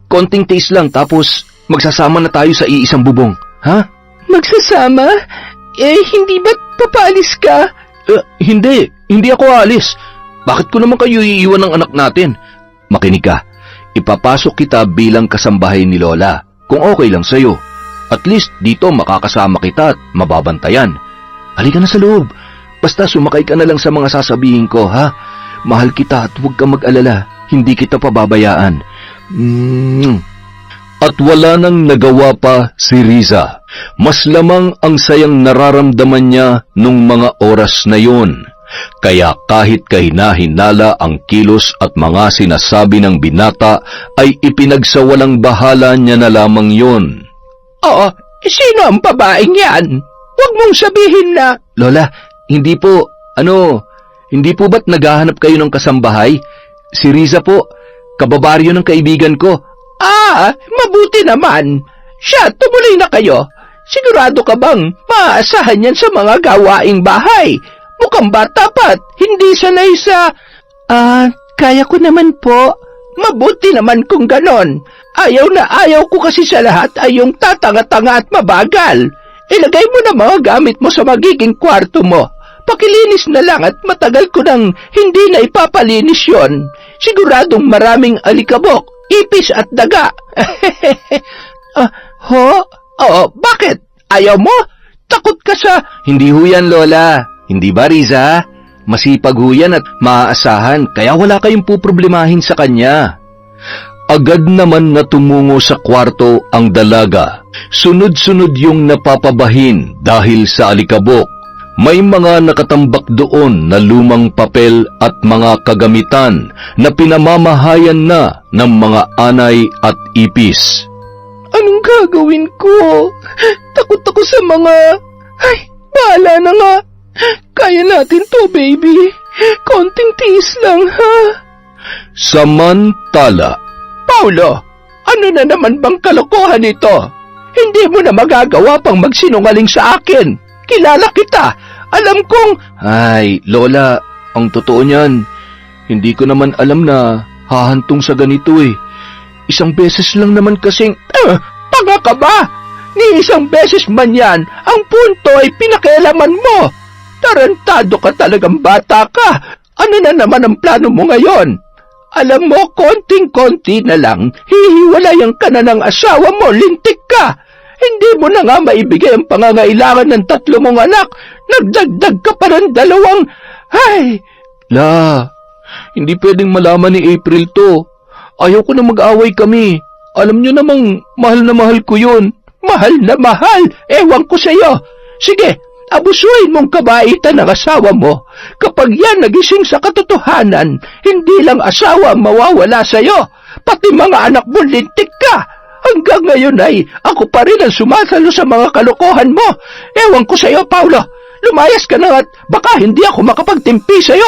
konting taste lang tapos magsasama na tayo sa iisang bubong, ha? Magsasama? Hindi ba't papaalis ka? Hindi ako aalis. Bakit ko naman kayo iiwan ng anak natin? Makinig ka, ipapasok kita bilang kasambahay ni Lola, kung okay lang sa'yo. At least dito makakasama kita at mababantayan. Halika na sa loob. Basta sumakay ka na lang sa mga sasabihin ko, ha? Mahal kita at huwag kang mag-alala. Hindi kita pababayaan. At wala nang nagawa pa si Riza. Mas lamang ang sayang nararamdaman niya nung mga oras na yon. Kaya kahit kahina-hinala ang kilos at mga sinasabi ng binata, ay ipinagsawalang bahala niya na lamang yon. Sino ang babaeng yan? Huwag mong sabihin na... Lola, hindi po ba't naghahanap kayo ng kasambahay? Si Riza po, kababaryo ng kaibigan ko. Mabuti naman. Siya, tumuloy na kayo. Sigurado ka bang maaasahan yan sa mga gawaing bahay? Mukhang bata pa't hindi sanay sa... kaya ko naman po. Mabuti naman kung ganon. Ayaw ko kasi sa lahat ay yung tatanga-tanga at mabagal. Ilagay mo na mga gamit mo sa magiging kwarto mo. Pakilinis na lang at matagal ko nang hindi na ipapalinis yon. Siguradong maraming alikabok, ipis at daga. Bakit? Ayaw mo? Takot ka sa... Hindi ho yan, Lola. Hindi ba, Riza? Masipag ho yan at maaasahan, kaya wala kayong puproblemahin sa kanya. Agad naman na tumungo sa kwarto ang dalaga. Sunod-sunod yung napapabahin dahil sa alikabok. May mga nakatambak doon na lumang papel at mga kagamitan na pinamamahayan na ng mga anay at ipis. Anong gagawin ko? Takot ako sa mga... bahala na nga. Kaya natin to, baby. Konting tiis lang, ha? Samantala, Paulo, ano na naman bang kalokohan ito? Hindi mo na magagawa pang magsinungaling sa akin. Kilala kita. Alam kong... Ay, Lola, ang totoo niyan, hindi ko naman alam na hahantong sa ganito eh. Isang beses lang naman kasing... Tanga ka ba? Ni isang beses man yan, ang punto ay pinakialaman mo. Tarantado ka talagang bata ka. Ano na naman ang plano mo ngayon? Alam mo, konting-konti na lang, hihiwalayan ka na ng asawa mo, lintik ka. Hindi mo na nga maibigay ang pangangailangan ng 3 mong anak. Nagdagdag ka pa ng 2. La, hindi pwedeng malaman ni April to. Ayaw ko na mag-away kami. Alam niyo namang mahal na mahal ko yun. Mahal na mahal? Ewan ko sa'yo. Sige, abusuin mong kabaitan ng asawa mo. Kapag yan nagising sa katotohanan, hindi lang asawa ang mawawala sa'yo, pati mga anak mo lintik ka. Hanggang ngayon ay ako pa rin ang sumasalo sa mga kalokohan mo. Ewan ko sa'yo, Paulo. Lumayas ka na at baka hindi ako makapagtimpi sa'yo.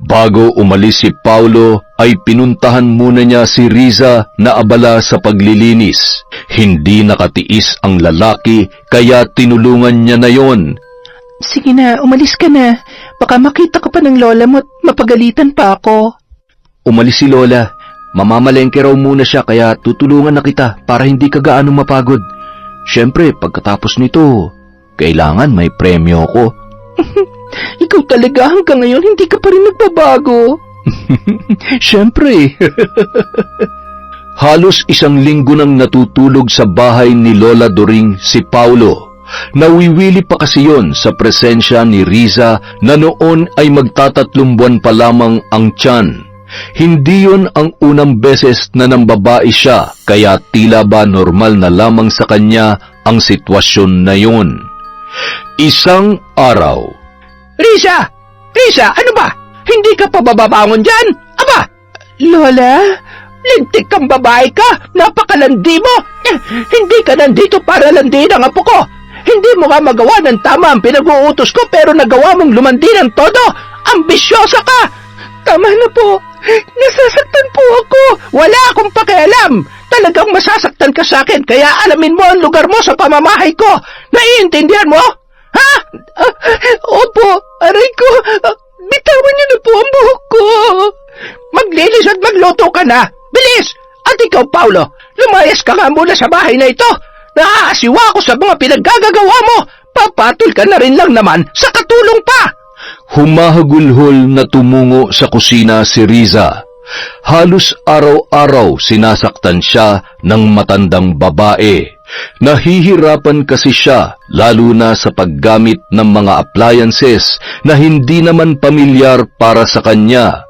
Bago umalis si Paulo ay pinuntahan muna niya si Riza na abala sa paglilinis. Hindi nakatiis ang lalaki kaya tinulungan niya na yon. Sige na, umalis ka na. Baka makita ka pa ng lola mo at mapagalitan pa ako. Umalis si Lola. Mamamalengke raw muna siya kaya tutulungan na kita para hindi ka gaano mapagod. Siyempre, pagkatapos nito, kailangan may premyo ko. Ikaw talaga hanggang ngayon hindi ka pa rin nagbabago. Siyempre. Halos 1 linggo nang natutulog sa bahay ni Lola Doring si Paulo. Nawiwili pa kasi yon sa presensya ni Riza na noon ay magta3 buwan pa lamang ang tiyan. Hindi yon ang unang beses na nambabae siya, kaya tila ba normal na lamang sa kanya ang sitwasyon na yon. Isang araw. Riza! Ano ba? Hindi ka pa bababangon dyan? Aba! Lola, lintik kang babae ka! Napakalandi mo! Hindi ka nandito para landiin ang apo ko! Hindi mo nga magawa ng tama ang pinag-uutos ko pero nagawa mong lumandi ng todo! Ambisyosa ka! Tama na po! Nasasaktan po ako! Wala akong pakialam! Talagang masasaktan ka sa akin kaya alamin mo ang lugar mo sa pamamahay ko! Naiintindihan mo? Ha? Opo, aray ko! Bitawan niyo na po ang buhok ko! Maglinis at magluto ka na! Bilis! At ikaw, Paulo, lumayas ka nga muna sa bahay na ito. Naaasiwa ako sa mga pinaggagawa mo. Papatol ka na rin lang naman sa katulong pa. Humahagulhol na tumungo sa kusina si Riza. Halos araw-araw sinasaktan siya ng matandang babae. Nahihirapan kasi siya lalo na sa paggamit ng mga appliances na hindi naman pamilyar para sa kanya.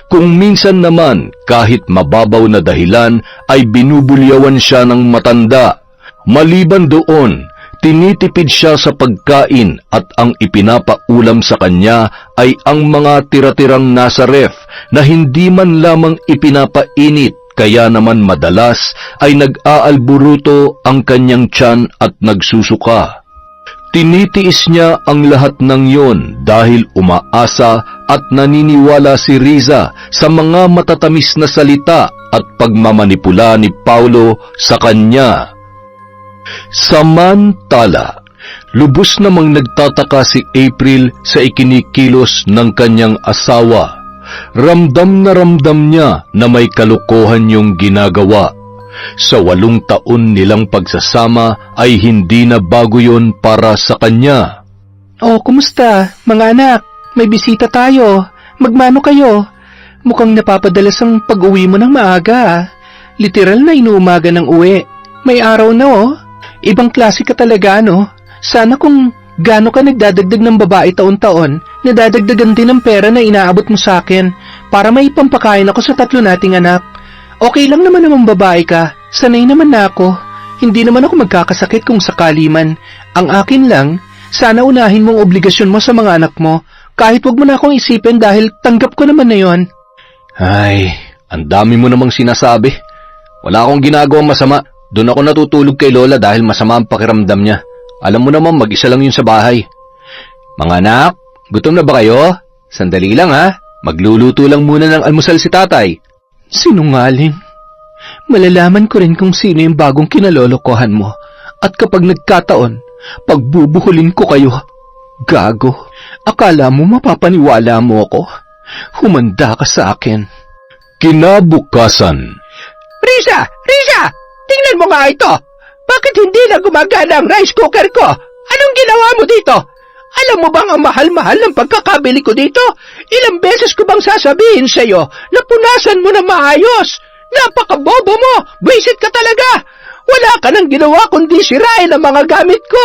Kung minsan naman kahit mababaw na dahilan ay binubulyawan siya ng matanda. Maliban doon, tinitipid siya sa pagkain at ang ipinapaulam sa kanya ay ang mga tira-tirang nasa ref na hindi man lamang ipinapainit, kaya naman madalas ay nag-aalburuto ang kanyang tiyan at nagsusuka. Tinitiis niya ang lahat ng yon dahil umaasa at naniniwala si Riza sa mga matatamis na salita at pagmamanipula ni Paulo sa kanya. Samantala, lubos namang nagtataka si April sa ikinikilos ng kanyang asawa. Ramdam niya na may kalokohan yung ginagawa. Sa 8 taon nilang pagsasama ay hindi na bago yon para sa kanya. Oh, kumusta? Mga anak, may bisita tayo. Magmano kayo? Mukhang napapadalas ang pag-uwi mo ng maaga. Literal na inuumaga ng uwi. May araw na oh. Ibang klase ka talaga, no? Sana kung gaano ka nagdadagdag ng babae taon-taon, nadadagdagan din ng pera na inaabot mo sa akin para may pampakain ako sa 3 nating anak. Okay lang naman babae ka. Sanay naman na ako. Hindi naman ako magkakasakit kung sakali man. Ang akin lang, sana unahin mong obligasyon mo sa mga anak mo kahit wag mo na akong isipin dahil tanggap ko naman na yon. Ay, ang dami mo namang sinasabi. Wala akong ginagawang masama. Doon ako natutulog kay Lola dahil masama ang pakiramdam niya. Alam mo naman, mag-isa lang yun sa bahay. Mga anak, gutom na ba kayo? Sandali lang ha. Magluluto lang muna ng almusal si tatay. Sinungaling. Malalaman ko rin kung sino yung bagong kinalolokohan mo. At kapag nagkataon, pagbubuhulin ko kayo. Gago. Akala mo mapapaniwala mo ako? Humanda ka sa akin. Kinabukasan. Riza! Riza! Tingnan mo nga ito! Bakit hindi na gumagana ang rice cooker ko? Anong ginawa mo dito? Alam mo bang ang mahal-mahal ng pagkakabili ko dito? Ilang beses ko bang sasabihin sa'yo na punasan mo na maayos? Napakabobo mo! Wisit ka talaga! Wala ka nang ginawa kundi sirain ang mga gamit ko.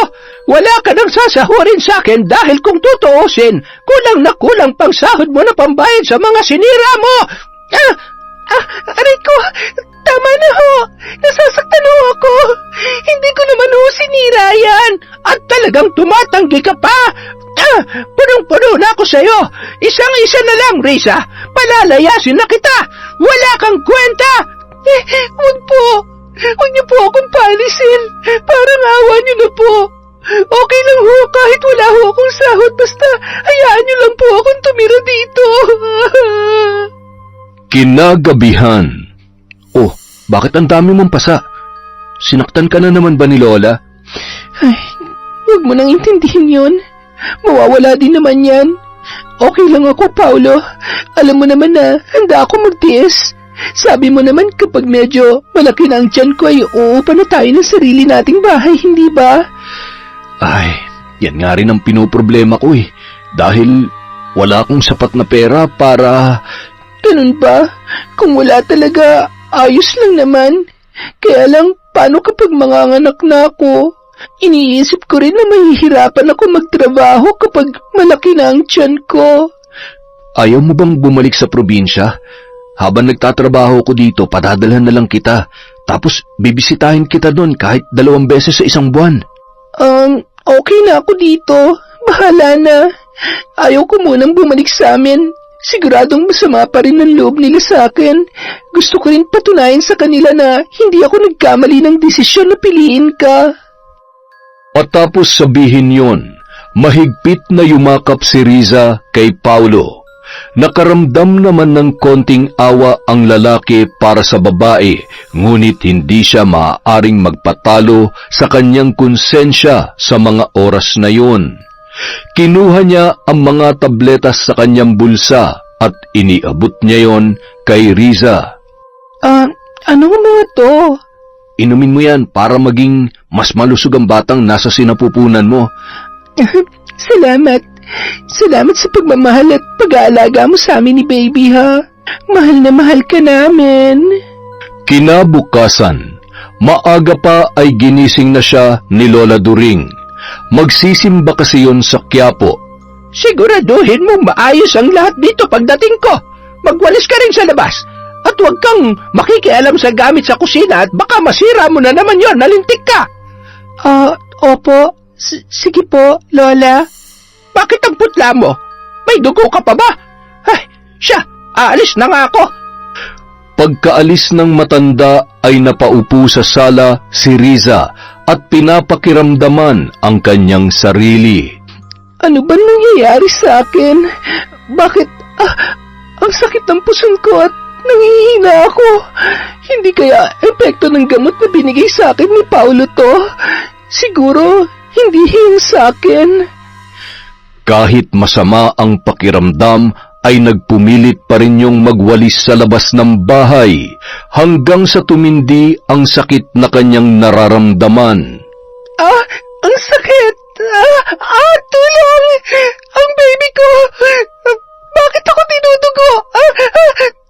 Wala ka nang sasahurin sa akin dahil kung tutuusin, kulang na kulang pang sahod mo na pambayad sa mga sinira mo. Aray ko, tama na ho. Nasasaktan ho ako. Hindi ko naman ho sinira yan. At talagang tumatanggi ka pa. Punong-puno na ako sa'yo. Isang-isa na lang, Riza. Palalayasin na kita. Wala kang kwenta. Huwag po. Huwag niyo po akong palisin. Parang awa niyo na po. Okay lang ho kahit wala ho akong sahod. Basta hayaan niyo lang po akong tumira dito. Kinagabihan. Oh, bakit ang dami mong pasa? Sinaktan ka na naman ba ni Lola? Ay, huwag mo nang intindihin yun. Mawawala din naman yan. Okay lang ako, Paulo. Alam mo naman na handa ako magtiis. Sabi mo naman kapag medyo malaki na ang tiyan ko ay uupa na tayo ng sarili nating bahay, hindi ba? Ay, yan nga rin ang pinoproblema ko eh. Dahil wala akong sapat na pera para... Ganun ba? Kung wala talaga, ayos lang naman. Kaya lang, paano kapag manganganak na ako? Iniisip ko rin na mahihirapan ako magtrabaho kapag malaki na ang tiyan ko. Ayaw mo bang bumalik sa probinsya? Habang nagtatrabaho ko dito, padadalhan na lang kita. Tapos, bibisitahin kita doon kahit 2 beses sa isang buwan. Okay na ako dito. Bahala na. Ayaw ko munang bumalik sa amin. Siguradong masama pa rin ang loob nila sa akin. Gusto ko rin patunayan sa kanila na hindi ako nagkamali ng desisyon na piliin ka. Matapos sabihin yon, mahigpit na yumakap si Riza kay Paulo. Nakaramdam naman ng konting awa ang lalaki para sa babae, ngunit hindi siya maaaring magpatalo sa kanyang konsensya sa mga oras na yon. Kinuha niya ang mga tabletas sa kanyang bulsa at iniabot niya yon kay Riza. Anong mga to? Inumin mo yan para maging mas malusog ang batang nasa sinapupunan mo. Salamat. Salamat sa pagmamahal at pag-aalaga mo sa amin ni baby, ha? Mahal na mahal ka namin. Kinabukasan, maaga pa ay ginising na siya ni Lola During. Magsisimba kasi yon sa Quiapo. Siguraduhin mong maayos ang lahat dito pagdating ko. Magwalis ka rin sa labas. At huwag kang makikialam sa gamit sa kusina at baka masira mo na naman yon, nalintik ka. Opo. Sige po, Lola. Bakit ang putla mo? May dugo ka pa ba? Ay, siya, aalis na nga ako. Pagkaalis ng matanda ay napaupo sa sala si Riza at pinapakiramdaman ang kanyang sarili. Ano ba nangyayari sa akin? Bakit, ang sakit ng puson ko at nangihina ako. Hindi kaya epekto ng gamot na binigay sa akin ni Paulo to? Siguro, hindi hing sa akin. Kahit masama ang pakiramdam, ay nagpumilit pa rin yung magwalis sa labas ng bahay hanggang sa tumindi ang sakit na kanyang nararamdaman. Ang sakit! Tulong! Ang baby ko! Bakit ako tinudugo?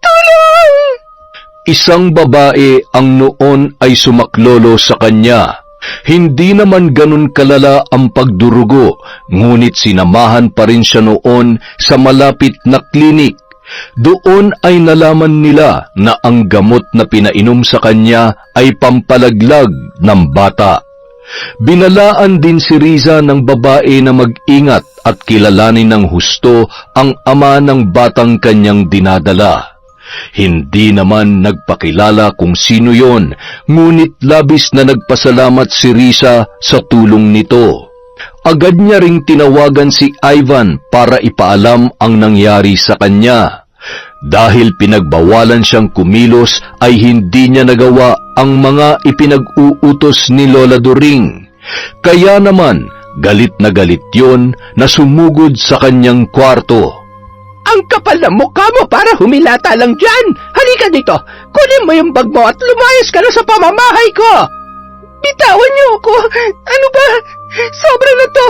Tulong! Isang babae ang noon ay sumaklolo sa kanya. Hindi naman ganun kalala ang pagdurugo, ngunit sinamahan pa rin siya noon sa malapit na klinik. Doon ay nalaman nila na ang gamot na pinainom sa kanya ay pampalaglag ng bata. Binalaan din si Riza ng babae na mag-ingat at kilalanin ng husto ang ama ng batang kanyang dinadala. Hindi naman nagpakilala kung sino yon, ngunit labis na nagpasalamat si Riza sa tulong nito. Agad niya ring tinawagan si Ivan para ipaalam ang nangyari sa kanya. Dahil pinagbawalan siyang kumilos ay hindi niya nagawa ang mga ipinag-uutos ni Lola During. Kaya naman, galit na galit yon na sumugod sa kanyang kwarto. Ang kapal na mukha mo para humilata lang dyan. Halika dito, kunin mo yung bag mo at lumayas ka na sa pamamahay ko. Bitawan niyo ako. Ano ba? Sobra na to.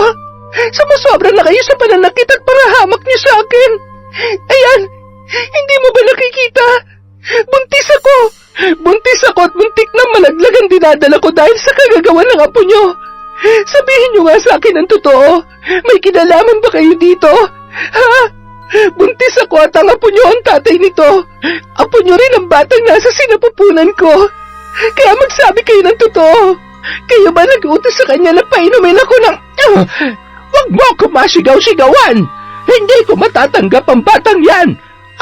Sumusobra na kayo sa pananakit at panghahamak niyo sa akin. Ayan, hindi mo ba nakikita? Buntis ako. Buntis ako at buntik na malaglag ang dinadala ko dahil sa kagagawa ng apo niyo. Sabihin niyo nga sa akin ang totoo. May kinalaman ba kayo dito? Ha? Buntis ako at ang apo niyo ang tatay nito. Apo niyo rin ang batang nasa sinapupunan ko. Kaya magsabi kayo ng totoo. Kayo ba nag-utos sa kanya na painumin ako ng... Huwag mo ako masigaw-sigawan. Hindi ko matatanggap ang batang yan.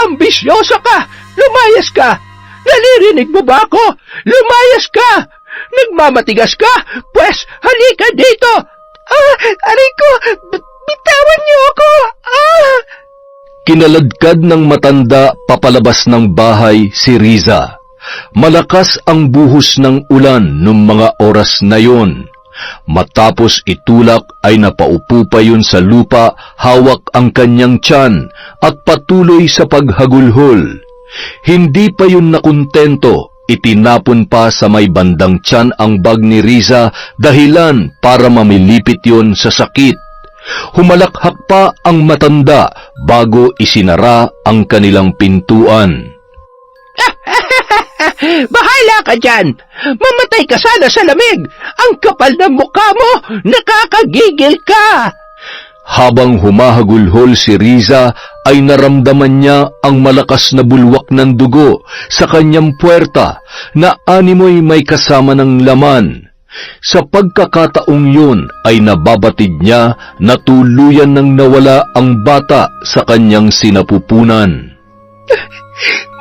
Ambisyosa ka. Lumayas ka. Naririnig mo ba ako? Lumayas ka. Nagmamatigas ka. Pwes, halika dito. Aray ko. Bitawan niyo ako. Kinaladkad ng matanda papalabas ng bahay si Riza. Malakas ang buhos ng ulan nung mga oras na yon. Matapos itulak ay napaupo pa yun sa lupa, hawak ang kanyang tiyan at patuloy sa paghagulhol. Hindi pa yun nakontento, itinapon pa sa may bandang tiyan ang bag ni Riza dahilan para mamilipit yun sa sakit. Humalakhak pa ang matanda bago isinara ang kanilang pintuan. Bahala ka dyan! Mamatay ka sana sa lamig! Ang kapal ng mukha mo! Nakakagigil ka! Habang humahagulhol si Riza ay naramdaman niya ang malakas na bulwak ng dugo sa kanyang puwerta na animoy may kasama ng laman. Sa pagkakataong yun ay nababatid niya na tuluyan nang nawala ang bata sa kanyang sinapupunan.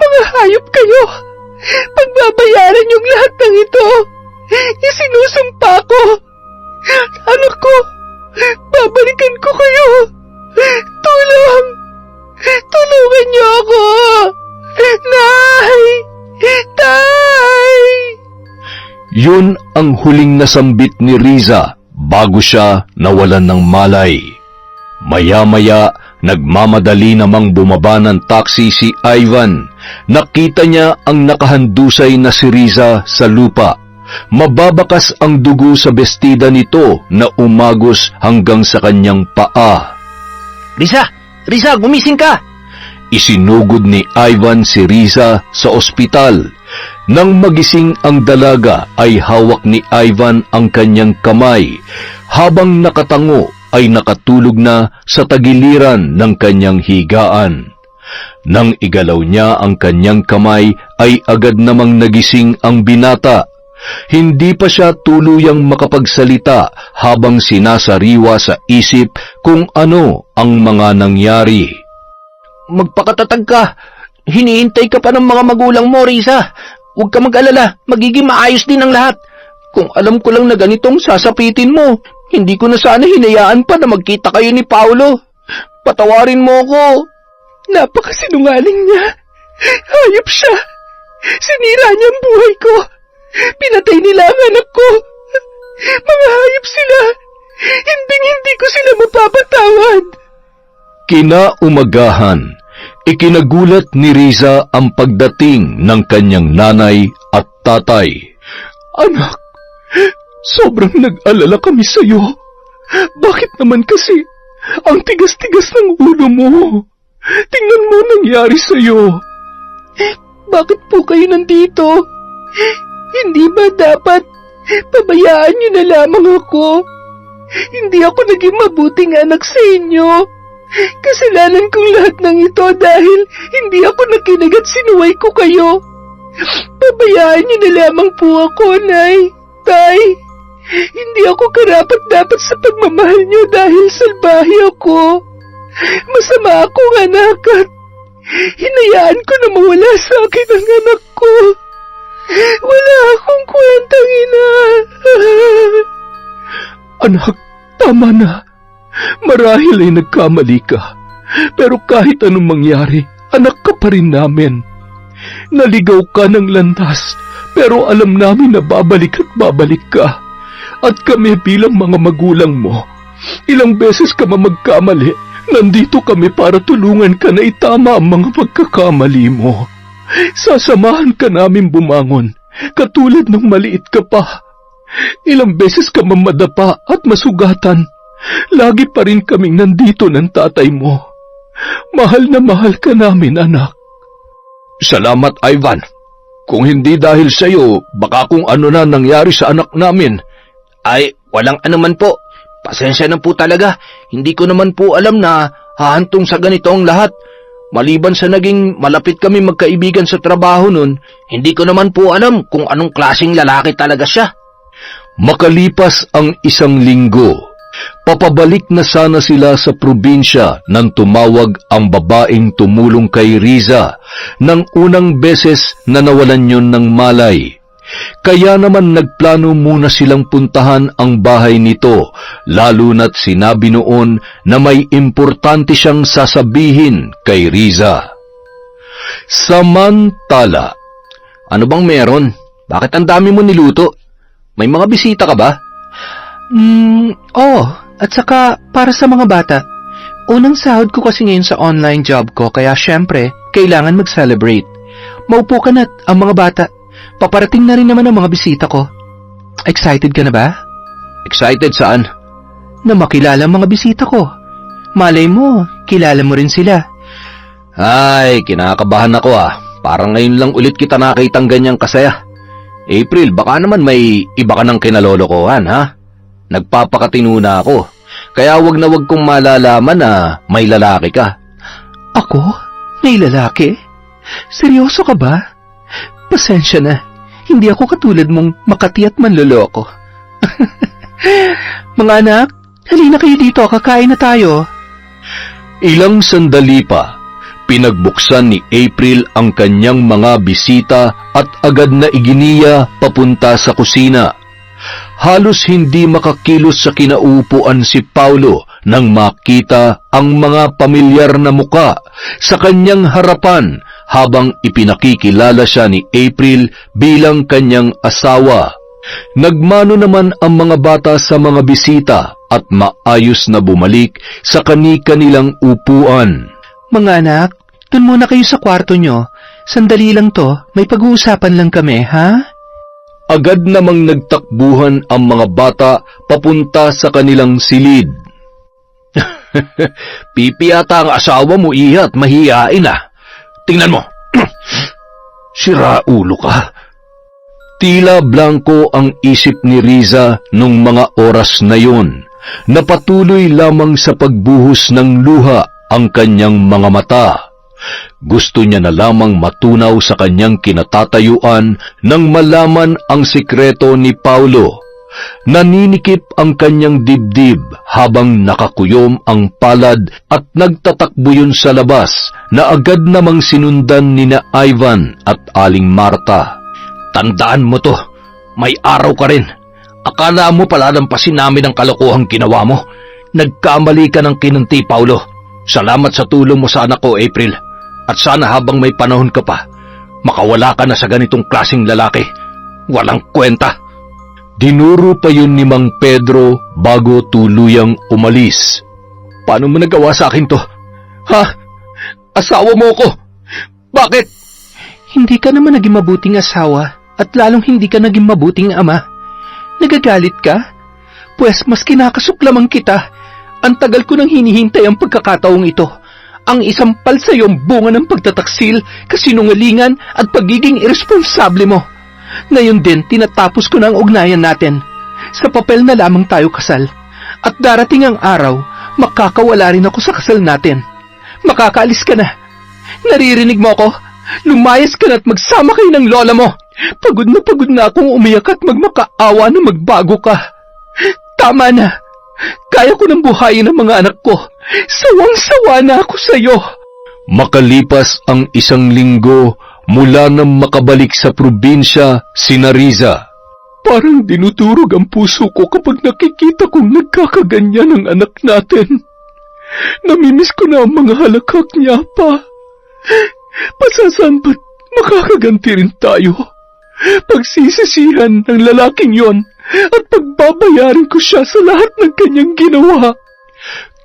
Mga hayop kayo! Pagbabayaran yung lahat ng ito! Isinusumpa ko! Anak ko! Babalikan ko kayo! Tulong! Tulungan niyo ako! Nay! Tay! Yun ang huling nasambit ni Riza bago siya nawalan ng malay. Maya-maya, nagmamadali namang bumaba ng taxi si Ivan Nakita niya ang nakahandusay na si Riza sa lupa. Mababakas ang dugo sa bestida nito na umagos hanggang sa kanyang paa. Riza! Riza, gumising ka! Isinugod ni Ivan si Riza sa ospital. Nang magising ang dalaga ay hawak ni Ivan ang kanyang kamay, habang nakatango ay nakatulog na sa tagiliran ng kanyang higaan. Nang igalaw niya ang kanyang kamay ay agad namang nagising ang binata. Hindi pa siya tuluyang makapagsalita habang sinasariwa sa isip kung ano ang mga nangyari. Magpakatatag ka. Hinihintay ka pa ng mga magulang mo, Riza. Huwag ka mag-alala. Magiging maayos din ang lahat. Kung alam ko lang na ganitong sasapitin mo, hindi ko na sana hinayaan pa na magkita kayo ni Paolo. Patawarin mo ko. Napakasinungaling niya. Hayop siya. Sinira niya ang buhay ko. Pinatay nila ang anak ko. Mga hayop sila. Hindi ko sila mapapatawad. Kinaumagahan, ikinagulat ni Riza ang pagdating ng kanyang nanay at tatay. Anak, sobrang nag-alala kami sa'yo. Bakit naman kasi ang tigas-tigas ng ulo mo? Tingnan mo nangyari sa'yo. Bakit po kayo nandito? Hindi ba dapat pabayaan niyo na lamang ako? Hindi ako naging mabuting anak sa inyo. Kasalanan kong lahat ng ito dahil hindi ako nakinig at sinuway ko kayo. Pabayaan niyo na lamang po ako, Nay. Tay, hindi ako karapat-dapat sa pagmamahal niyo dahil salbahe ako. Masama akong anak at hinayaan ko na mawala sa akin ang anak ko. Wala akong kwentang ina. Anak, tama na. Marahil ay nagkamali ka. Pero kahit anong mangyari, anak ka pa rin namin. Naligaw ka ng landas, pero alam namin na babalik at babalik ka. At kami bilang mga magulang mo, ilang beses ka magkamali, nandito kami para tulungan ka na itama ang mga pagkakamali mo. Sasamahan ka namin bumangon, katulad ng maliit ka pa. Ilang beses ka mamadapa at masugatan, lagi pa rin kaming nandito ng tatay mo. Mahal na mahal ka namin, anak. Salamat, Ivan. Kung hindi dahil sa iyo, baka kung ano na nangyari sa anak namin. Ay, walang anuman po. Pasensya na po talaga. Hindi ko naman po alam na hahantong sa ganito ang lahat. Maliban sa naging malapit kami magkaibigan sa trabaho nun, hindi ko naman po alam kung anong klaseng lalaki talaga siya. Makalipas ang isang linggo, papabalik na sana sila sa probinsya nang tumawag ang babaeng tumulong kay Riza nang unang beses na nawalan yun ng malay. Kaya naman nagplano muna silang puntahan ang bahay nito, lalo na't sinabi noon na may importante siyang sasabihin kay Riza. Samantala, Ano bang meron? Bakit ang dami mo niluto? May mga bisita ka ba? Oo. At saka para sa mga bata. Unang sahod ko kasi ngayon sa online job ko, kaya syempre, kailangan mag-celebrate. Maupo ka na't ang mga bata. Paparating na rin naman ang mga bisita ko. Excited ka na ba? Excited saan? Na makilala ang mga bisita ko. Malay mo, kilala mo rin sila. Ay, kinakabahan ako ah. Parang ngayon lang ulit kita nakitang ganyang kasaya. April, baka naman may iba ka ng kinalolokohan, ha? Nagpapakatino na ako. Kaya wag na wag kong malalaman na may lalaki ka. Ako? May lalaki? Seryoso ka ba? Pasensya na. Hindi ako katulad mong makati at manloloko. Mga anak, halina kayo dito, kakain na tayo. ilang sandali pa, pinagbuksan ni April ang kanyang mga bisita at agad na iginiya papunta sa kusina. Halos hindi makakilos sa kinaupuan si Paulo nang makita ang mga pamilyar na muka sa kanyang harapan habang ipinakikilala siya ni April bilang kanyang asawa. Nagmano naman ang mga bata sa mga bisita at maayos na bumalik sa kani-kanilang upuan. Mga anak, dun muna kayo sa kwarto nyo. Sandali lang to, may pag-uusapan lang kami, ha? Agad namang nagtakbuhan ang mga bata papunta sa kanilang silid. Pipi ata ang asawa mo, Iha, at mahihain ah. Tingnan mo. Sira ulo ka. Tila blanko ang isip ni Riza nung mga oras na yun. Napatuloy lamang sa pagbuhos ng luha ang kanyang mga mata. Gusto niya na lamang matunaw sa kanyang kinatatayuan nang malaman ang sikreto ni Paulo. Naninikip ang kanyang dibdib habang nakakuyom ang palad at nagtatakbo yun sa labas na agad namang sinundan ni na Ivan at Aling Marta. Tandaan mo to, may araw ka rin. Akala mo palalampasin namin ang kalokohang ginawa mo. Nagkamali ka ng kinunti, Paulo. Salamat sa tulong mo sa anak ko, April. At sana habang may panahon ka pa, makawala ka na sa ganitong klaseng lalaki. Walang kwenta. Dinuro pa yun ni Mang Pedro bago tuluyang umalis. Paano mo nagawa sa akin to? Ha? Asawa mo ko? Bakit? Hindi ka naman naging mabuting asawa at lalong hindi ka naging mabuting ama. Nagagalit ka? Pues mas kinakasuklamang kita. Ang tagal ko nang hinihintay ang pagkakataong ito. Ang isampal sa iyong bunga ng pagtataksil, kasinungalingan at pagiging irresponsable mo. Ngayon din, tinatapos ko na ang ugnayan natin. Sa papel na lamang tayo kasal. At darating ang araw, makakawala rin ako sa kasal natin. Makakaalis ka na. Naririnig mo ako? Lumayas ka na at magsama kayo ng lola mo. Pagod na akong umiyak at magmakaawa na magbago ka. Tama na. Kaya ko nang buhayin ang mga anak ko. Sawang-sawa na ako sa iyo. Makalipas ang 1 linggo mula nang makabalik sa probinsya si Riza. Parang dinudurog ang puso ko kapag nakikita kong nagkakaganyan ang anak natin. Namimiss ko na ang mga halakhak niya pa. Pasasan ba't makakaganti rin tayo? Pagsisisihan ng lalaking yon at pagbabayarin ko siya sa lahat ng kanyang ginawa.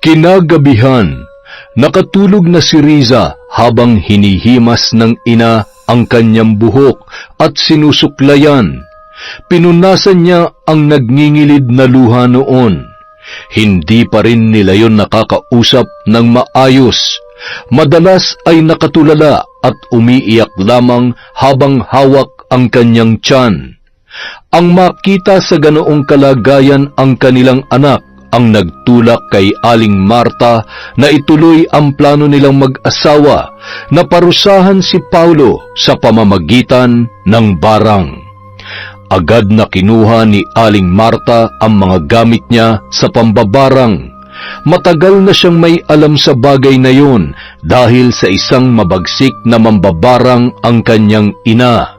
Kinagabihan, nakatulog na si Riza habang hinihimas ng ina ang kanyang buhok at sinusuklayan. Pinunasan niya ang nagngingilid na luha noon. Hindi pa rin nila yon nakakausap ng maayos. Madalas ay nakatulala at umiiyak lamang habang hawak ang kanyang tiyan. Ang makita sa ganoong kalagayan ang kanilang anak ang nagtulak kay Aling Marta na ituloy ang plano nilang mag-asawa na parusahan si Paulo sa pamamagitan ng barang. Agad na kinuha ni Aling Marta ang mga gamit niya sa pambabarang. Matagal na siyang may alam sa bagay na yun dahil sa isang mabagsik na mambabarang ang kanyang ina.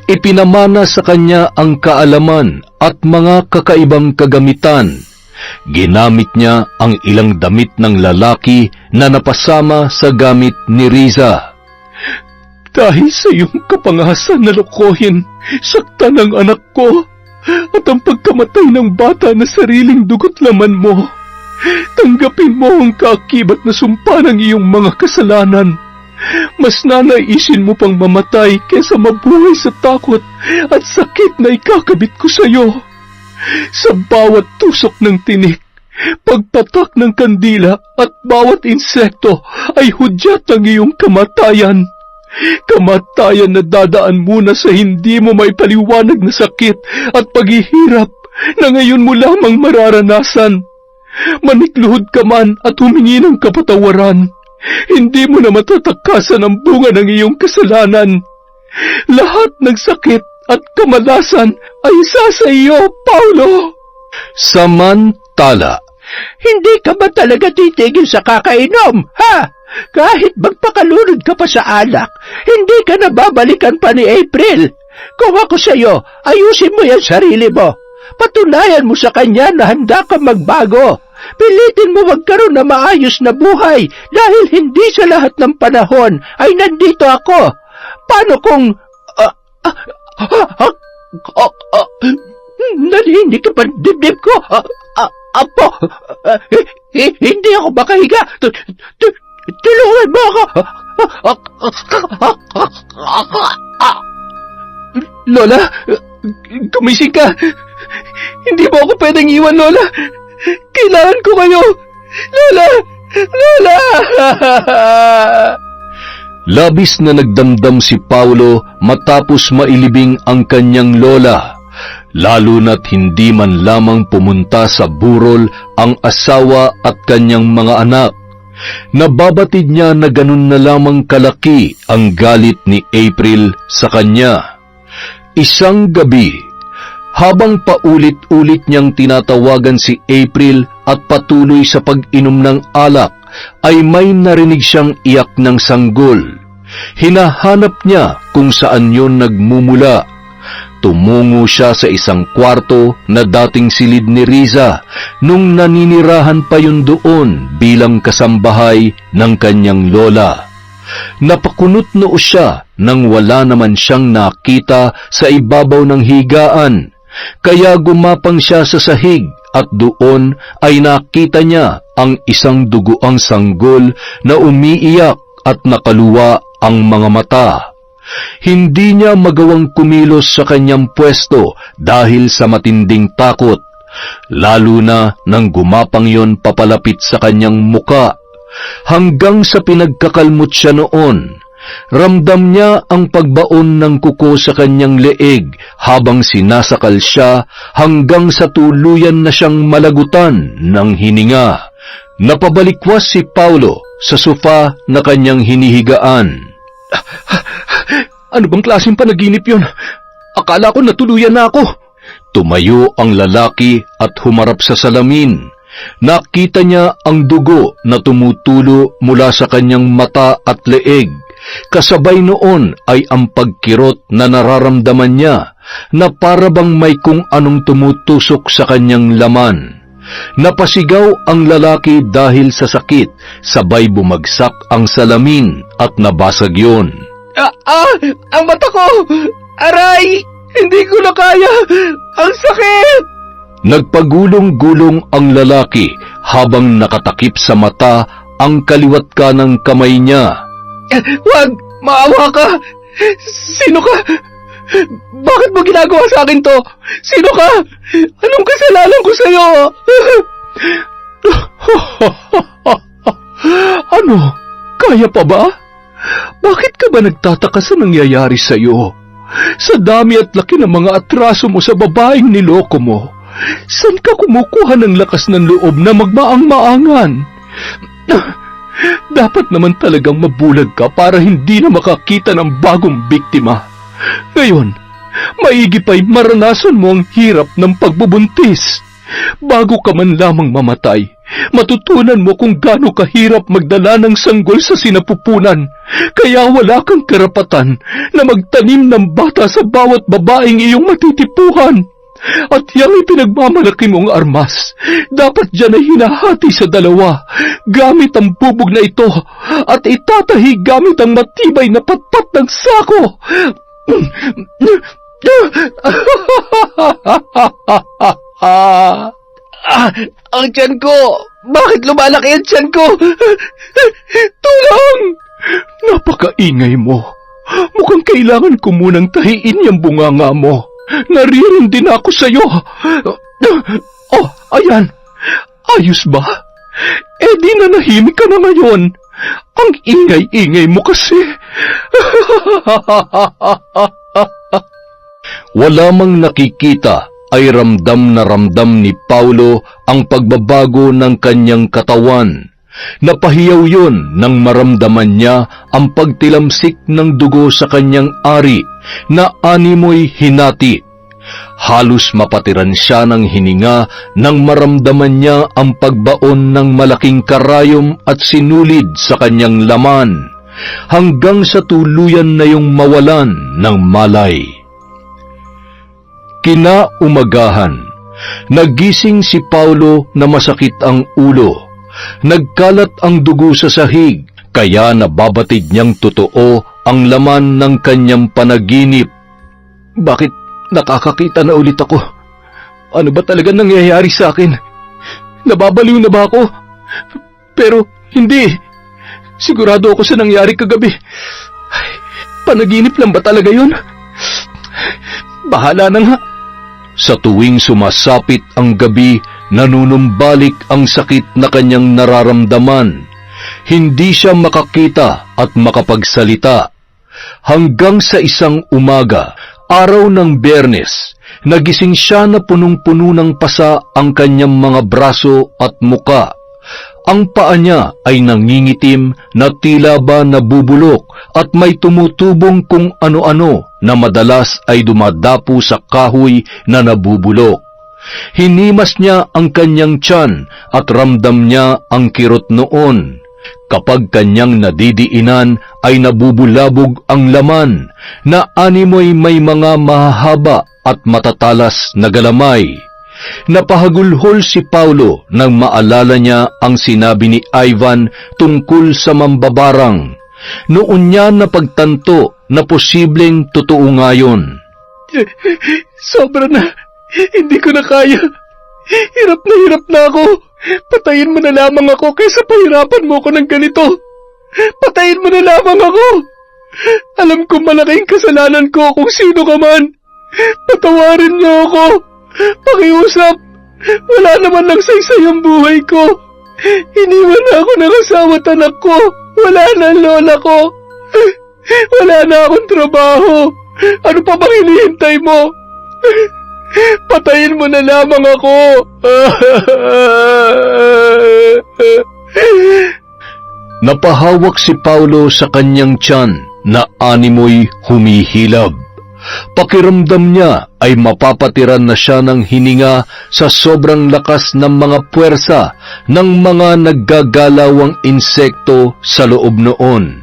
Ipinamana sa kanya ang kaalaman at mga kakaibang kagamitan. Ginamit niya ang ilang damit ng lalaki na napasama sa gamit ni Riza. Dahil sa iyong kapangasan na lokohin, saktan ang anak ko at ang pagkamatay ng bata na sariling dugot laman mo. Tanggapin mo ang kaakibat na sumpa ng iyong mga kasalanan. Mas nanaisin mo pang mamatay kaysa mabuhay sa takot at sakit na ikakabit ko sa iyo. Sa bawat tusok ng tinik, pagpatak ng kandila at bawat insekto ay hudyat ng iyong kamatayan. Kamatayan na dadaan muna sa hindi mo may paliwanag na sakit at paghihirap na ngayon mo lamang mararanasan. Manikluhod ka man at humingi ng kapatawaran. Hindi mo na matatakasan ang bunga ng iyong kasalanan. Lahat ng sakit at kamalasan ay isa sa iyo, Paulo. Samantala, hindi ka ba talaga titigil sa kakainom, ha? Kahit magpakalunod ka pa sa alak, hindi ka na babalikan pa ni April. Kung ako sa iyo, ayusin mo yan sarili mo. Patunayan mo sa kanya na handa ka magbago. Pilitin mo magkaroon na maayos na buhay dahil hindi sa lahat ng panahon ay nandito ako. Paano kung... Nalinig ka pa dibdib ko? Apo, hindi ako makahiga. Tulungan mo ako. Lola, gumising ka. Hindi mo ako pwedeng iwan, Lola. Kailangan ko kayo. Lola! Lola! Labis na nagdamdam si Paulo matapos mailibing ang kanyang lola, lalo na't hindi man lamang pumunta sa burol ang asawa at kanyang mga anak. Nababatid niya na ganun na lamang kalaki ang galit ni April sa kanya. Isang gabi, habang paulit-ulit niyang tinatawagan si April at patuloy sa pag-inom ng alak, ay may narinig siyang iyak ng sanggol. Hinahanap niya kung saan yon nagmumula. Tumungo siya sa isang kwarto na dating silid ni Riza nung naninirahan pa yun doon bilang kasambahay ng kanyang lola. Napakunot noo siya nang wala naman siyang nakita sa ibabaw ng higaan, kaya gumapang siya sa sahig at doon ay nakita niya ang isang duguang sanggol na umiiyak at nakaluwa ang mga mata. Hindi niya magawang kumilos sa kanyang pwesto dahil sa matinding takot, lalo na nang gumapang yon papalapit sa kanyang muka. Hanggang sa pinagkakalmot siya noon, ramdam niya ang pagbaon ng kuko sa kanyang leeg habang sinasakal siya hanggang sa tuluyan na siyang malagutan ng hininga. Napabalikwas si Paulo sa sofa na kanyang hinihigaan. Ano bang klaseng panaginip yon? Akala ko natuluyan na ako. Tumayo ang lalaki at humarap sa salamin. Nakita niya ang dugo na tumutulo mula sa kanyang mata at leeg. Kasabay noon ay ang pagkirot na nararamdaman niya na para bang may kung anong tumutusok sa kanyang laman. Napasigaw ang lalaki dahil sa sakit, sabay bumagsak ang salamin at nabasag yon. Ang mata ko! Aray! Hindi ko na kaya! Ang sakit! Nagpagulong-gulong ang lalaki habang nakatakip sa mata ang kaliwat kanang kamay niya. Wag! Maawa ka! Sino ka? Bakit mo ginagawa sa akin to? Sino ka? Anong kasalanan ko sa'yo? Ano? Kaya pa ba? Bakit ka ba nagtataka sa nangyayari sa'yo? Sa dami at laki ng mga atraso mo sa babaeng niloko mo, saan ka kumukuha ng lakas ng loob na magmaang-maangan? Dapat naman talagang mabulag ka para hindi na makakita ng bagong biktima. Ngayon, maigi pa'y maranasan mo ang hirap ng pagbubuntis. Bago ka man lamang mamatay, matutunan mo kung gaano kahirap magdala ng sanggol sa sinapupunan. Kaya wala kang karapatan na magtanim ng bata sa bawat babaeng iyong matitipuhan. At yang ipinagmamalaki mong armas, dapat dyan ay hinahati sa dalawa, gamit ang bubog na ito, at itatahi gamit ang matibay na patpat ng sako. Ang tiyan ko! Bakit lumalaki ang tiyan ko? Tulong! Napakaingay mo. Mukhang kailangan ko munang tahiin yung bunganga mo. Naririnig din ako sa'yo. Oh, ayan. Ayos ba? Eh di nanahimik ka na ngayon. Ang ingay-ingay mo kasi. Wala mang nakikita ay ramdam na ramdam ni Paulo ang pagbabago ng kanyang katawan. Napahiyaw yun nang maramdaman niya ang pagtilamsik ng dugo sa kanyang ari na animoy hinati. Halos mapatiran siya ng hininga nang maramdaman niya ang pagbaon ng malaking karayom at sinulid sa kanyang laman, hanggang sa tuluyan na yung mawalan ng malay. Kinaumagahan, nagising si Paulo na masakit ang ulo. Nagkalat ang dugo sa sahig, kaya nababatid niyang totoo ang laman ng kanyang panaginip. Bakit nakakakita na ulit ako? Ano ba talaga nangyayari sa akin? Nababaliw na ba ako? Pero hindi. Sigurado ako sa nangyari kagabi. Ay, panaginip lang ba talaga yun? Bahala na nga. Sa tuwing sumasapit ang gabi, nanunumbalik ang sakit na kanyang nararamdaman. Hindi siya makakita at makapagsalita. Hanggang sa isang umaga, araw ng Biyernes, nagising siya na punong-puno ng pasa ang kanyang mga braso at muka. Ang paa niya ay nangingitim na tila ba nabubulok at may tumutubong kung ano-ano na madalas ay dumadapo sa kahoy na nabubulok. Hinimas niya ang kanyang tiyan at ramdam niya ang kirot noon. Kapag kanyang nadidiinan ay nabubulabog ang laman na animoy may mga mahahaba at matatalas na galamay. Napahagulhol si Paulo nang maalala niya ang sinabi ni Ivan tungkol sa mambabarang. Noon niya napagtanto na posibleng totoo nga yun. Sobra na. Hindi ko na kaya. Hirap na ako. Patayin mo na lamang ako kaysa pahirapan mo ko ng ganito. Patayin mo na lamang ako. Alam ko malaking kasalanan ko kung sino ka man. Patawarin niyo ako. Pakiusap. Wala naman ng saysay ang buhay ko. Iniwan na ako ng asawa at anak ko. Wala na ang lola ko. Wala na akong trabaho. Ano pa bang hinihintay mo? Patayin mo na lamang ako. Napahawak si Paulo sa kanyang tiyan na animoy humihilab. Pakiramdam niya ay mapapatiran na siya ng hininga sa sobrang lakas ng mga puwersa ng mga naggagalawang insekto sa loob noon.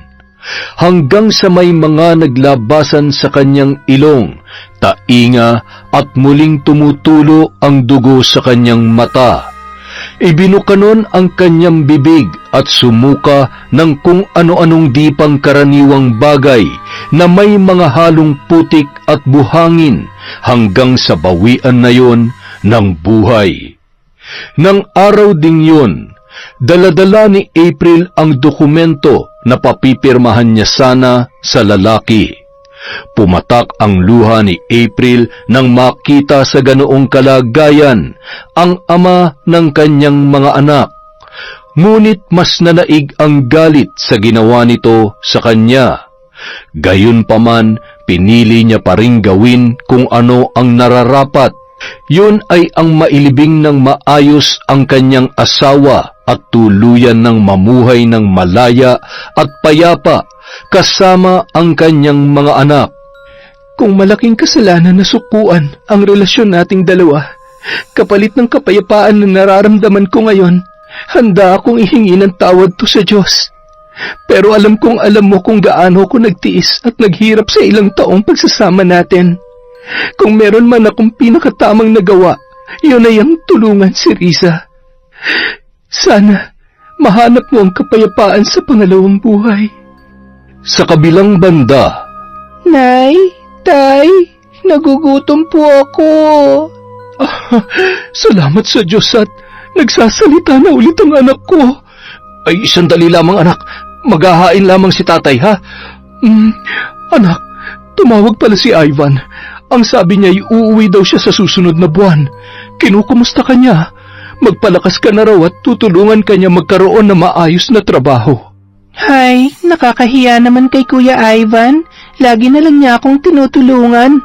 Hanggang sa may mga naglabasan sa kanyang ilong, tainga at muling tumutulo ang dugo sa kanyang mata. Ibinukanon ang kanyang bibig at sumuka ng kung ano-anong di pangkaraniwang bagay na may mga halong putik at buhangin hanggang sa bawian na yon ng buhay. Nang araw ding yun, dala-dala ni April ang dokumento na papipirmahan niya sana sa lalaki. Pumatak ang luha ni April nang makita sa ganoong kalagayan ang ama ng kanyang mga anak. Ngunit mas nanaig ang galit sa ginawa nito sa kanya. Gayunpaman, pinili niya pa ring gawin kung ano ang nararapat. Yun ay ang mailibing ng maayos ang kanyang asawa at tuluyan ng mamuhay ng malaya at payapa kasama ang kanyang mga anak. Kung malaking kasalanan na sukuan ang relasyon nating dalawa, kapalit ng kapayapaan na nararamdaman ko ngayon, handa akong ihingi ng tawad to sa Diyos. Pero alam mo kung gaano ko nagtiis at naghirap sa ilang taong pagsasama natin. Kung meron man akong pinakatamang nagawa, yun ay ang tulungan si Riza. Sana mahanap mo ang kapayapaan sa pangalawang buhay. Sa kabilang banda, Nay, Tay, nagugutom po ako. Salamat sa Diyos at nagsasalita na ulit ang anak ko. Ay, sandali lamang anak. Maghahain lamang si tatay, ha? Anak, tumawag pala si Ivan. Ang sabi niya ay uuwi daw siya sa susunod na buwan. Kinukumusta ka niya? Magpalakas ka na raw at tutulungan ka niya magkaroon ng maayos na trabaho. Hay, nakakahiya naman kay Kuya Ivan. Lagi na lang niya akong tinutulungan.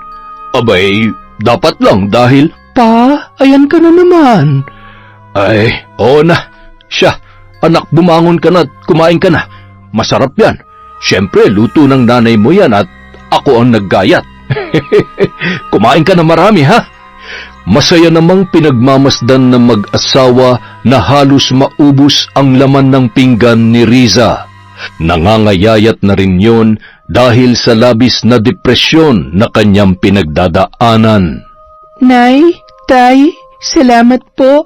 abay, dapat lang dahil... Pa, ayan ka na naman. Ay, oo na. Siya, anak, bumangon ka na at kumain ka na. Masarap yan. Siyempre, luto ng nanay mo yan at ako ang naggayat. Kumain ka na marami, ha? Masaya namang pinagmamasdan ng mag-asawa na halos maubos ang laman ng pinggan ni Riza. Nangangayayat na rin yon dahil sa labis na depresyon na kanyang pinagdadaanan. Nay, Tay, salamat po.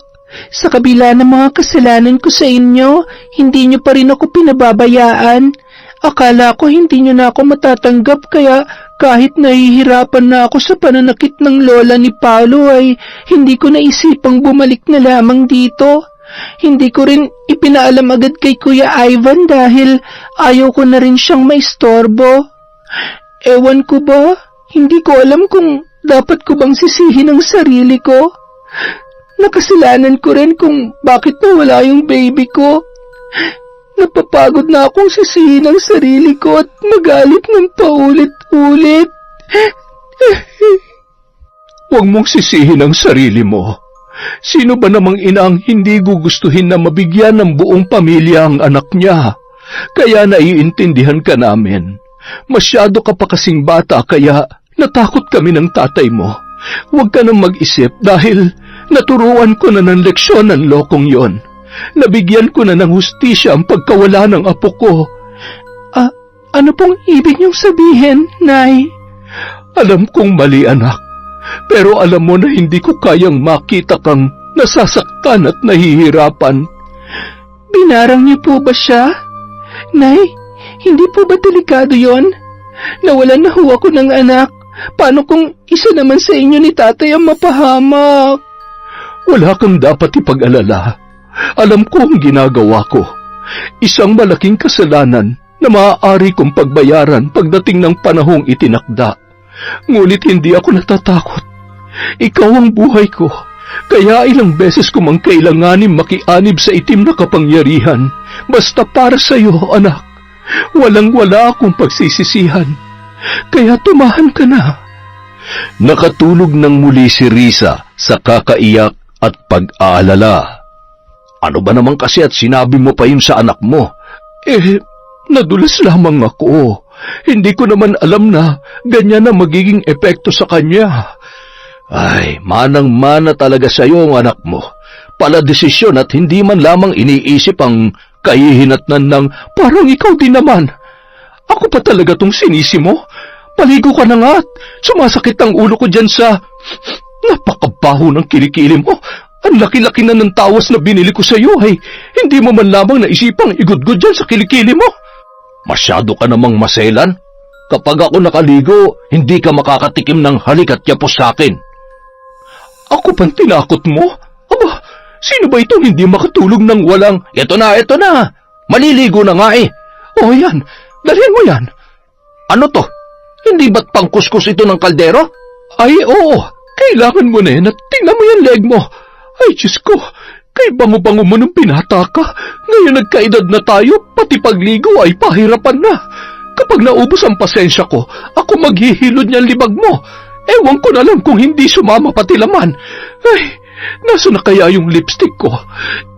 Sa kabila ng mga kasalanan ko sa inyo, hindi nyo pa rin ako pinababayaan. Akala ko hindi nyo na ako matatanggap kaya kahit nahihirapan na ako sa pananakit ng lola ni Paulo ay hindi ko naisipang bumalik na lamang dito. Hindi ko rin ipinaalam agad kay Kuya Ivan dahil ayaw ko na rin siyang maistorbo. Ewan ko ba, hindi ko alam kung dapat ko bang sisihin ang sarili ko. Nakasalanan ko rin kung bakit nawala yung baby ko. Napapagod na akong sisihin ang sarili ko at magalit ng paulit-ulit. Huwag mong sisihin ang sarili mo. Sino ba namang ina ang hindi gugustuhin na mabigyan ng buong pamilya ang anak niya? Kaya naiintindihan ka namin. Masyado ka pa kasing bata kaya natakot kami ng tatay mo. Huwag ka nang mag-isip dahil naturuan ko na ng leksyon ang lokong yon. Nabigyan ko na ng hustisya ang pagkawala ng apo ko. Ano pong ibig niyong sabihin, Nay? Alam kong mali, anak. Pero alam mo na hindi ko kayang makita kang nasasaktan at nahihirapan. Binarang niyo po ba siya? Nay, hindi po ba delikado yon? Nawalan na ho ako ng anak. Paano kung isa naman sa inyo ni tatay ang mapahamak? Wala kang dapat ipag-alala. Alam ko ang ginagawa ko. Isang malaking kasalanan na maaari kong pagbayaran pagdating ng panahong itinakda. Ngunit hindi ako natatakot. Ikaw ang buhay ko. Kaya ilang beses ko mang kailanganin makianib sa itim na kapangyarihan. Basta para sa iyo, anak. Walang-wala akong pagsisisihan. Kaya tumahan ka na. Nakatulog ng muli si Risa sa kakaiyak at pag-aalala. Ano ba naman kasi at sinabi mo pa yun sa anak mo? Nadulas lamang ako. Hindi ko naman alam na ganyan na magiging epekto sa kanya. Ay, manang-mana talaga sa'yo ang anak mo. Pala desisyon at hindi man lamang iniisip ang kahihinatnan ng parang ikaw din naman. Ako pa talaga tong sinisi mo? Paligo ka na nga at sumasakit ang ulo ko dyan sa... Napakabaho ng kilikili mo. Ang laki-laki na ng tawas na binili ko sa iyo ay hindi mo man lamang naisipang igudgod dyan sa kilikili mo. Masyado ka namang maselan. Kapag ako nakaligo, hindi ka makakatikim ng halik at yapos sa akin. Ako pang tinakot mo? Aba, sino ba itong hindi makatulog ng walang... Ito na! Maliligo na nga eh. Oh, yan. Dalhin mo yan. Ano to? Hindi ba't pangkuskus ito ng kaldero? Ay, oo. Kailangan mo na yan at tingnan mo yung leg mo. Ay, Diyos ko. Kay bango-bango mo nung pinata ka. Ngayon nagkaedad na tayo, pati pagligo ay pahirapan na. Kapag naubos ang pasensya ko, ako maghihilod niyang libag mo. Ewan ko na lang kung hindi sumama pati laman. Ay, nasa na kaya yung lipstick ko?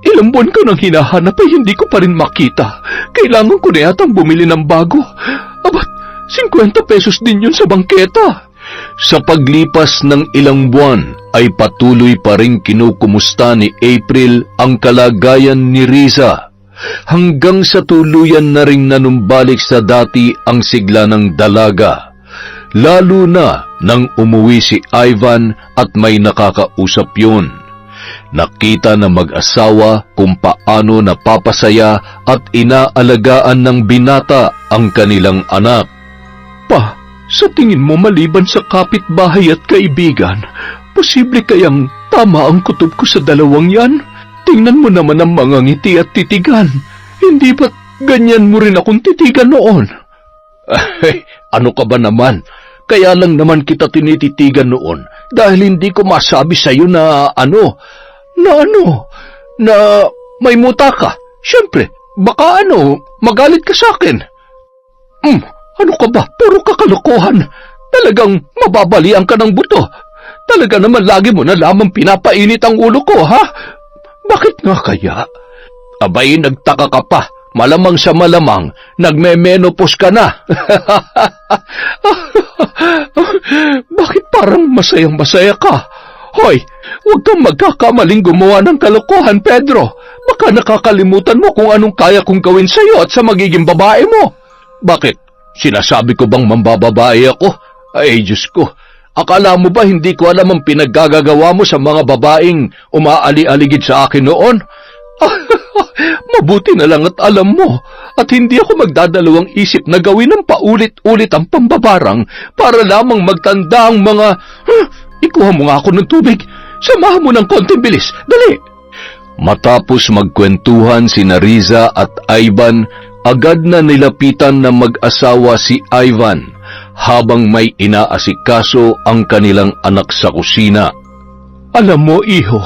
Ilang buwan ko nang hinahanap ay hindi ko pa rin makita. Kailangan ko na yatang bumili ng bago. Abat, 50 pesos din yun sa bangketa. Sa paglipas ng ilang buwan ay patuloy pa rin kinukumusta ni April ang kalagayan ni Risa hanggang sa tuluyan na ring nanumbalik sa dati ang sigla ng dalaga. Lalo na nang umuwi si Ivan at may nakakausap yun. Nakita na mag-asawa kung paano napapasaya at inaalagaan ng binata ang kanilang anak. Pa, sa tingin mo maliban sa kapitbahay at kaibigan, posible kayang tama ang kutob ko sa dalawang yan? Tingnan mo naman ang mga ngiti at titigan. Hindi ba't ganyan mo rin akong titigan noon? Ay, ano ka ba naman? Kaya lang naman kita tinititigan noon dahil hindi ko masabi sa'yo na na may muta ka. Siyempre, baka magalit ka sa akin. Ano ka ba? Puro kakalokohan. Talagang mababalian ka ng buto. Talaga naman lagi mo na lamang pinapainit ang ulo ko, ha? Bakit nga kaya? Abay, nagtaka ka pa. Malamang sa malamang, nagme-menopause ka na. Bakit parang masayang-masaya ka? Hoy, huwag kang magkakamaling gumawa ng kalokohan, Pedro. Baka nakakalimutan mo kung anong kaya kong gawin sa'yo at sa magiging babae mo. Bakit? Sinasabi ko bang mambababae ako? Ay, Diyos ko. Akala mo ba hindi ko alam ang pinaggagawa mo sa mga babaeng umaali-aligid sa akin noon? Mabuti na lang at alam mo at hindi ako magdadalawang isip na gawin ng paulit-ulit ang pambabarang para lamang magtanda ang mga... Ikuha mo nga ako ng tubig. Samahan mo ng konting bilis. Dali! Matapos magkwentuhan sina Riza at Ivan, agad na nilapitan ng mag-asawa si Ivan habang may inaasikaso ang kanilang anak sa kusina. Alam mo, iho,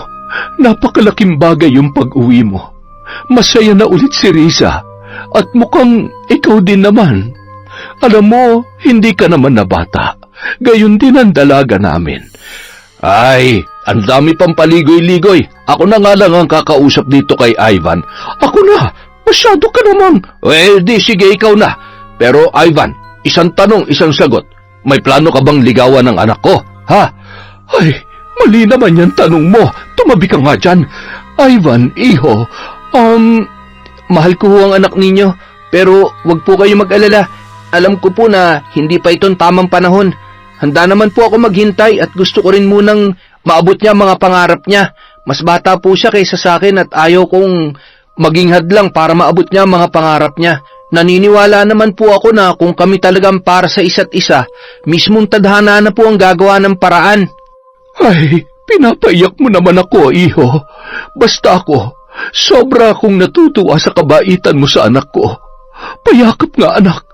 napakalaking bagay yung pag-uwi mo. Masaya na ulit si Riza at mukhang ikaw din naman. Alam mo, hindi ka naman na bata. Gayon din ang dalaga namin. Ay, ang dami pang paligoy-ligoy. Ako na nga lang ang kakausap dito kay Ivan. Ako na, masyado ka naman. Di sige, ikaw na. Pero Ivan, isang tanong, isang sagot. May plano ka bang ligawan ng anak ko, ha? Ay, mali naman yan tanong mo. Tumabi ka nga dyan. Ivan, iho, mahal ko ho ang anak ninyo, pero wag po kayo mag-alala. Alam ko po na hindi pa itong tamang panahon. Handa naman po ako maghintay at gusto ko rin munang maabot niya mga pangarap niya. Mas bata po siya kaysa sa akin at ayaw kong maging hadlang para maabot niya mga pangarap niya. Naniniwala naman po ako na kung kami talagang para sa isa't isa, mismong tadhana na po ang gagawa ng paraan. ay, pinapaiyak mo naman ako, iho. Basta ako, sobra akong natutuwa sa kabaitan mo sa anak ko. Payakap nga, anak.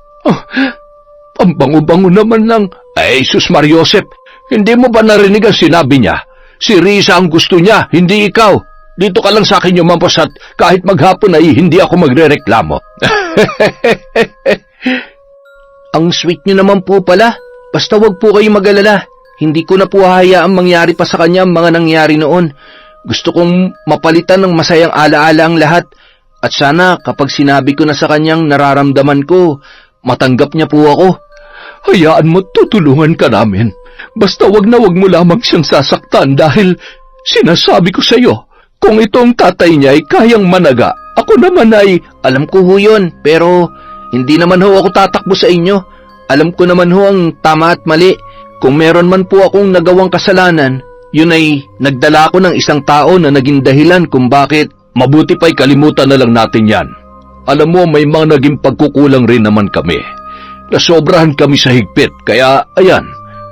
Ang bango-bango naman lang. Ay, sus Mariosep, hindi mo ba narinig ang sinabi niya? Si Riza ang gusto niya, hindi ikaw. Dito ka lang sa akin yumampas at kahit maghapon ay hindi ako magrereklamo. Ang sweet niyo naman po pala. Basta wag po kayo mag-alala. Hindi ko na po hahayaang mangyari pa sa kanya ang mga nangyari noon. Gusto kong mapalitan ng masayang alaala ang lahat. At sana kapag sinabi ko na sa kanyang nararamdaman ko, matanggap niya po ako. Hayaan mo, tutulungan ka namin. Basta wag mo lamang siyang sasaktan dahil sinasabi ko sa iyo, kung itong tatay niya ay kayang managa, ako naman ay... Alam ko ho yun, pero hindi naman ho ako tatakbo sa inyo. Alam ko naman ho ang tama at mali. Kung meron man po akong nagawang kasalanan, yun ay nagdala ko ng isang tao na naging dahilan kung bakit. Mabuti pa'y kalimutan na lang natin yan. Alam mo, may mga naging pagkukulang rin naman kami. Nasobrahan kami sa higpit, kaya ayan,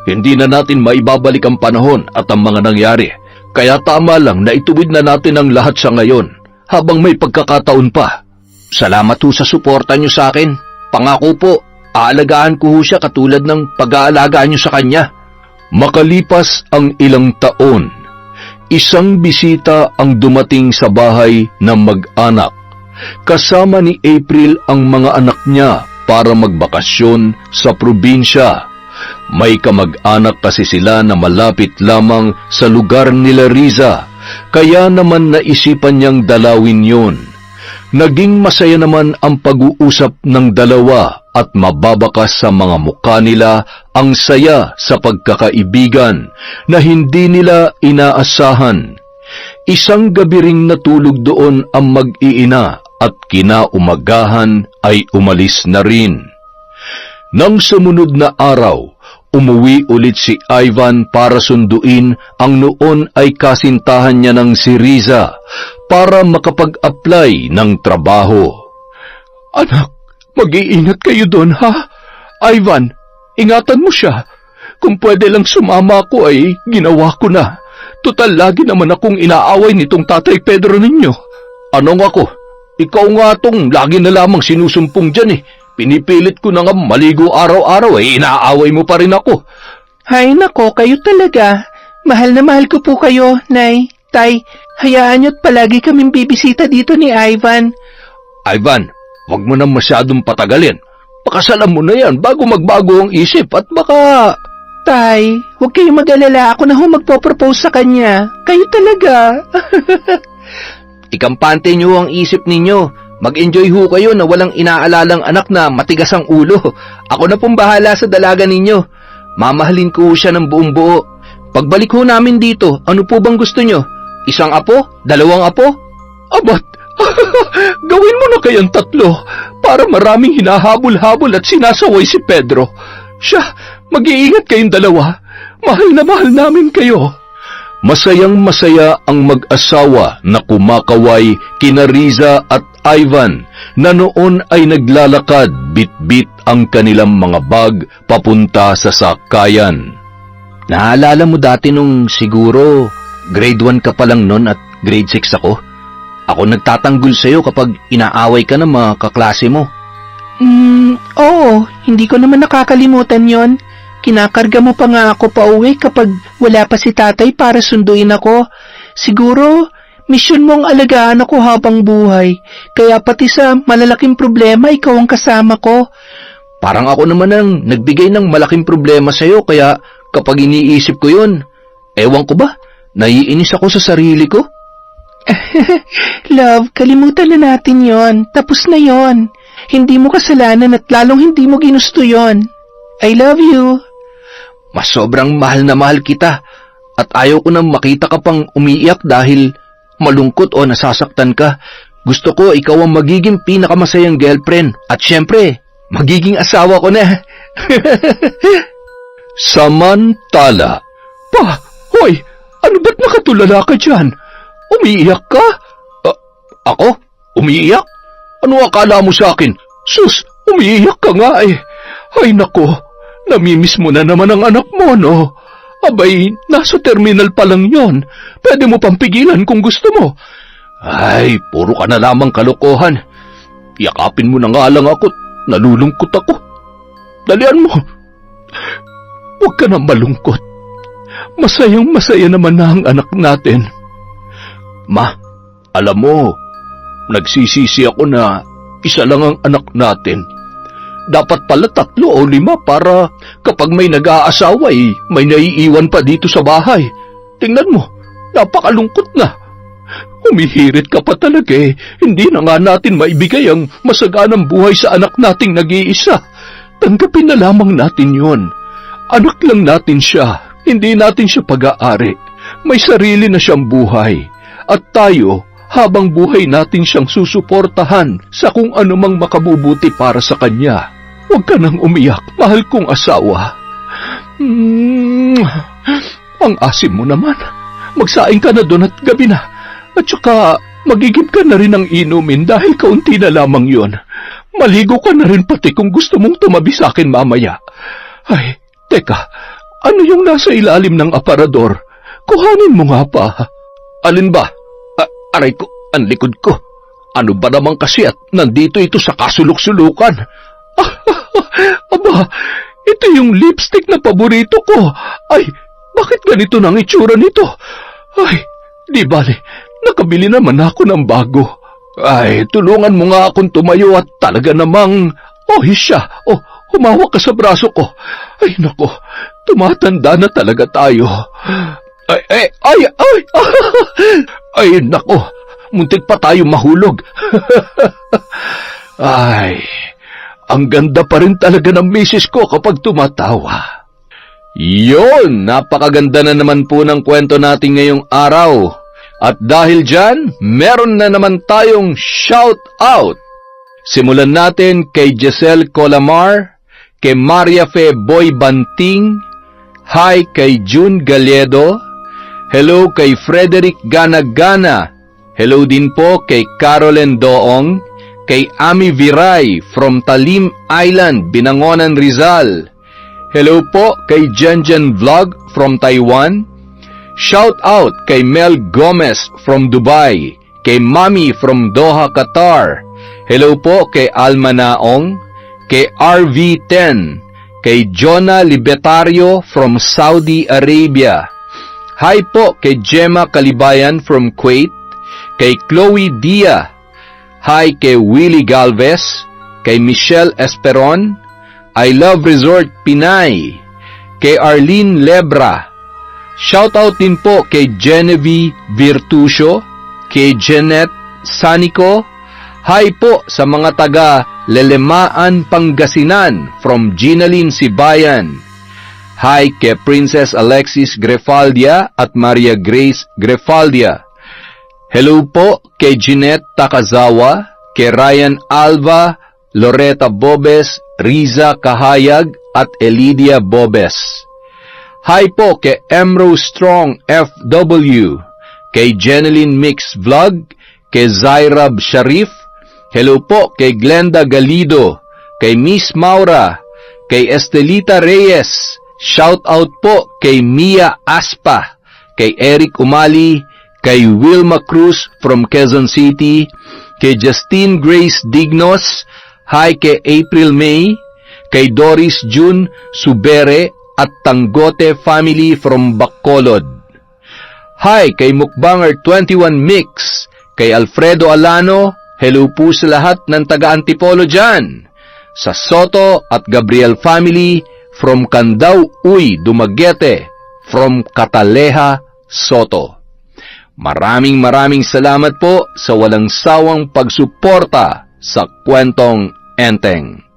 hindi na natin maibabalik ang panahon at ang mga nangyari. Kaya tama lang na ituwid na natin ang lahat sa ngayon, habang may pagkakataon pa. Salamat ho sa suporta nyo sa akin. Pangako po, aalagaan ko ho siya katulad ng pag-aalagaan nyo sa kanya. Makalipas ang ilang taon, isang bisita ang dumating sa bahay ng mag-anak. Kasama ni April ang mga anak niya para magbakasyon sa probinsya. May kamag-anak kasi sila na malapit lamang sa lugar nila Riza, kaya naman naisipan niyang dalawin yun. Naging masaya naman ang pag-uusap ng dalawa at mababakas sa mga mukha nila ang saya sa pagkakaibigan na hindi nila inaasahan. Isang gabi ring natulog doon ang mag-iina at kinaumagahan ay umalis na rin. Nang sumunod na araw, umuwi ulit si Ivan para sunduin ang noon ay kasintahan niya ng si Riza para makapag-apply ng trabaho. Anak, mag-iingat kayo doon, ha? Ivan, ingatan mo siya. Kung pwede lang sumama ako ay ginawa ko na. Total lagi naman akong inaaway nitong Tatay Pedro ninyo. Anong ako? Ikaw nga tong lagi na lamang sinusumpong dyan eh. Pinipilit ko na nga maligo araw-araw eh, inaaway mo pa rin ako. Hay nako, kayo talaga. Mahal na mahal ko po kayo, Nay, Tay. Hayaan nyo't palagi kaming bibisita dito ni Ivan. Ivan, wag mo na masyadong patagalin. Pakasalan mo na yan bago magbago ang isip at baka... Tay, huwag kayong mag-alala. Ako na ho magpo-propose sa kanya. Kayo talaga. Ikampante nyo ang isip ninyo. Mag-enjoy ho kayo na walang inaalalang anak na matigas ang ulo. Ako na pong bahala sa dalaga ninyo. Mamahalin ko siya ng buong buo. Pagbalik ho namin dito, ano po bang gusto nyo? Isang apo? Dalawang apo? Abat, gawin mo na kayang 3 para maraming hinahabol-habol at sinasaway si Pedro. Siya, mag-iingat kayong 2. Mahal na mahal namin kayo. Masayang-masaya ang mag-asawa na kumakaway kina Riza at Ivan na noon ay naglalakad bit-bit ang kanilang mga bag papunta sa sakayan. Naalala mo dati nung siguro grade 1 ka pa lang nun at grade 6 ako? ako nagtatanggol sa'yo kapag inaaway ka ng mga kaklase mo. Oo, hindi ko naman nakakalimutan yon. Kinakarga mo pa nga ako pauwi kapag wala pa si tatay para sunduin ako. Siguro, misyon mong alagaan ako habang buhay. Kaya pati sa malalaking problema, ikaw ang kasama ko. Parang ako naman ang nagbigay ng malaking problema sa'yo, kaya kapag iniisip ko yun, ewan ko ba, naiinis ako sa sarili ko? Love, kalimutan na natin yon. Tapos na yon. Hindi mo kasalanan at lalong hindi mo ginusto yon. I love you. Mas sobrang mahal na mahal kita at ayaw ko nang makita ka pang umiiyak dahil malungkot o nasasaktan ka. Gusto ko ikaw ang magiging pinakamasayang girlfriend at syempre, magiging asawa ko na. Samantala, Hoy, ano ba't nakatulala ka dyan? Umiiyak ka? Ako? Umiiyak? Ano akala mo sa akin? Sus, umiiyak ka nga eh. Ay nako, namimiss mo na naman ang anak mo, no? Abay, nasa terminal pa lang yon. Pwede mo pang pigilan kung gusto mo. Ay, puro ka na lamang kalokohan. Yakapin mo na nga lang ako. Nalulungkot ako. Dalian mo. Huwag ka na malungkot. Masayang masaya naman na ang anak natin. Ma, alam mo, nagsisisi ako na isa lang ang anak natin. Dapat pala 3 o 5 para kapag may nag-aasawa may naiiwan pa dito sa bahay. Tingnan mo, napakalungkot na. Humihirit ka pa talaga eh. Hindi na nga natin maibigay ang masaganang buhay sa anak nating nag-iisa. Tanggapin na lamang natin yon. Anak lang natin siya. Hindi natin siya pag-aari. May sarili na siyang buhay. At tayo, habang buhay natin siyang susuportahan sa kung anumang makabubuti para sa kanya. Huwag ka nang umiyak, mahal kong asawa. Ang asim mo naman. Magsaing ka na doon at gabi na. At saka, magigib ka na rin ng inumin dahil kaunti na lamang yon. Maligo ka na rin pati kung gusto mong tumabi sa akin mamaya. Ay, teka, ano yung nasa ilalim ng aparador? Kuhanin mo nga pa. Alin ba? Aray ko, ang likod ko. Ano ba naman kasi at nandito ito sa kasulok-sulukan? Aba, ito yung lipstick na paborito ko. Ay, bakit ganito nang itsura nito? Ay, di bale, nakabili naman ako ng bago. Ay, tulungan mo nga akong tumayo at talaga namang, siya. Humawak ka sa braso ko. Ay, nako, tumatanda na talaga tayo. Ay, nako, muntik pa tayo mahulog. Ay, ang ganda pa rin talaga ng misis ko kapag tumatawa. Yon, napakaganda na naman po ng kwento natin ngayong araw. At dahil dyan, meron na naman tayong shout out. Simulan natin kay Giselle Colamar, kay Maria Fe Boy Banting, hi kay June Galedo, hello kay Frederick Gana-Gana, hello din po kay Caroline Doong, kay Ami Viray from Talim Island, Binangonan, Rizal. Hello po kay Jenjen Vlog from Taiwan. Shout out kay Mel Gomez from Dubai, kay Mami from Doha, Qatar. Hello po kay Alma Naong, kay RV10, kay Jonah Libertario from Saudi Arabia. Hi po kay Gemma Kalibayan from Kuwait, kay Chloe Dia. Hi kay Willie Galvez, kay Michelle Esperon, I Love Resort Pinay, kay Arlene Lebra. Shoutout din po kay Genevieve Virtusio, kay Jeanette Sanico. Hi po sa mga taga Lelemaan, Pangasinan from Ginalyn Sibayan. Hi kay Princess Alexis Grefaldia at Maria Grace Grefaldia. Hello po kay Jeanette Takazawa, kay Ryan Alva, Loretta Bobes, Riza Kahayag at Elidia Bobes. Hi po kay Emro Strong FW, kay Jeneline Mix Vlog, kay Zairab Sharif. Hello po kay Glenda Galido, kay Miss Maura, kay Estelita Reyes. Shout out po kay Mia Aspa, kay Eric Umali, kay Wilma Cruz from Quezon City, kay Justine Grace Dignos, hi kay April May, kay Doris June Subere at Tanggote family from Bacolod. Hi kay Mukbanger 21 Mix, kay Alfredo Alano, hello po sa lahat ng taga-Antipolo dyan. Sa Soto at Gabriel family from Candao Uy, Dumaguete, from Cataleja, Soto. Maraming salamat po sa walang sawang pagsuporta sa Kwentong Enteng.